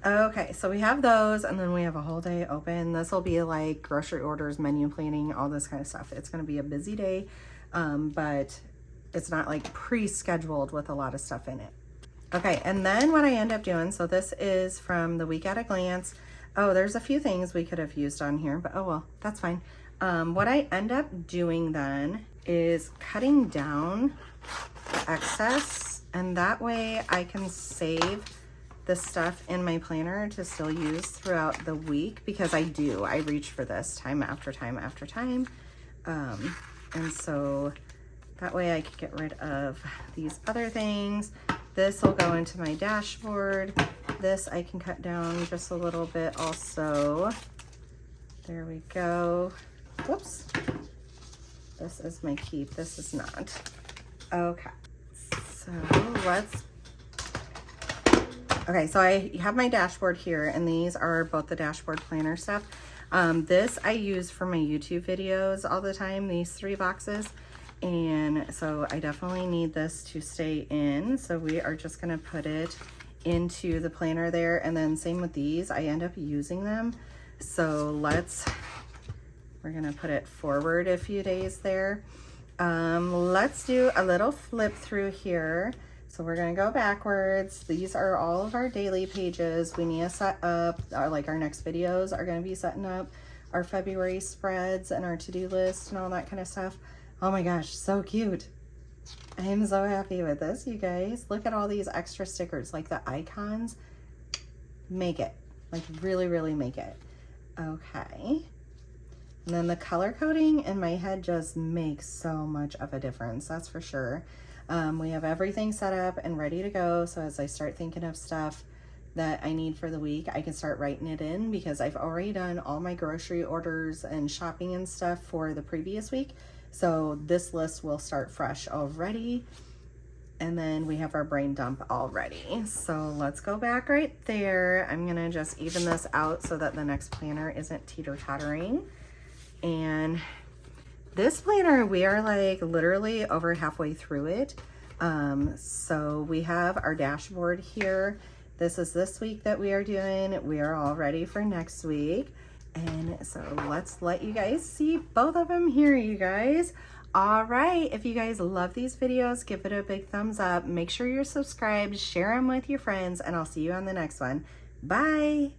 Okay, so we have those, and then we have a whole day open. This will be like grocery orders, menu planning, all this kind of stuff. It's going to be a busy day, but it's not like pre-scheduled with a lot of stuff in it. Okay, and then what I end up doing, so this is from the week at a glance. Oh, there's a few things we could have used on here, but oh well, that's fine. What I end up doing then is cutting down the excess, and that way I can save the stuff in my planner to still use throughout the week, because I reach for this time after time after time. And so that way I can get rid of these other things. This will go into my dashboard. This I can cut down just a little bit also. There we go. Whoops. This is my keep. This is not. Okay. So okay, so I have my dashboard here, and these are both the dashboard planner stuff. This I use for my YouTube videos all the time, these 3 boxes. And so I definitely need this to stay in. So we are just gonna put it into the planner there. And then same with these, I end up using them. So we're gonna put it forward a few days there. Let's do a little flip through here. So we're gonna go backwards. These are all of our daily pages. We need to set up, our next videos are gonna be setting up our February spreads and our to-do list and all that kind of stuff. Oh my gosh, so cute. I am so happy with this, you guys. Look at all these extra stickers, like the icons. Make it, like really, really make it. Okay. And then the color coding in my head just makes so much of a difference, that's for sure. We have everything set up and ready to go. So as I start thinking of stuff that I need for the week, I can start writing it in, because I've already done all my grocery orders and shopping and stuff for the previous week. So this list will start fresh already. And then we have our brain dump already. So let's go back right there. I'm gonna just even this out so that the next planner isn't teeter-tottering. And this planner, we are like literally over halfway through it. So we have our dashboard here. This is this week that we are doing. We are all ready for next week. And so let's let you guys see both of them here, you guys. All right, if you guys love these videos, give it a big thumbs up. Make sure you're subscribed, share them with your friends, and I'll see you on the next one. Bye.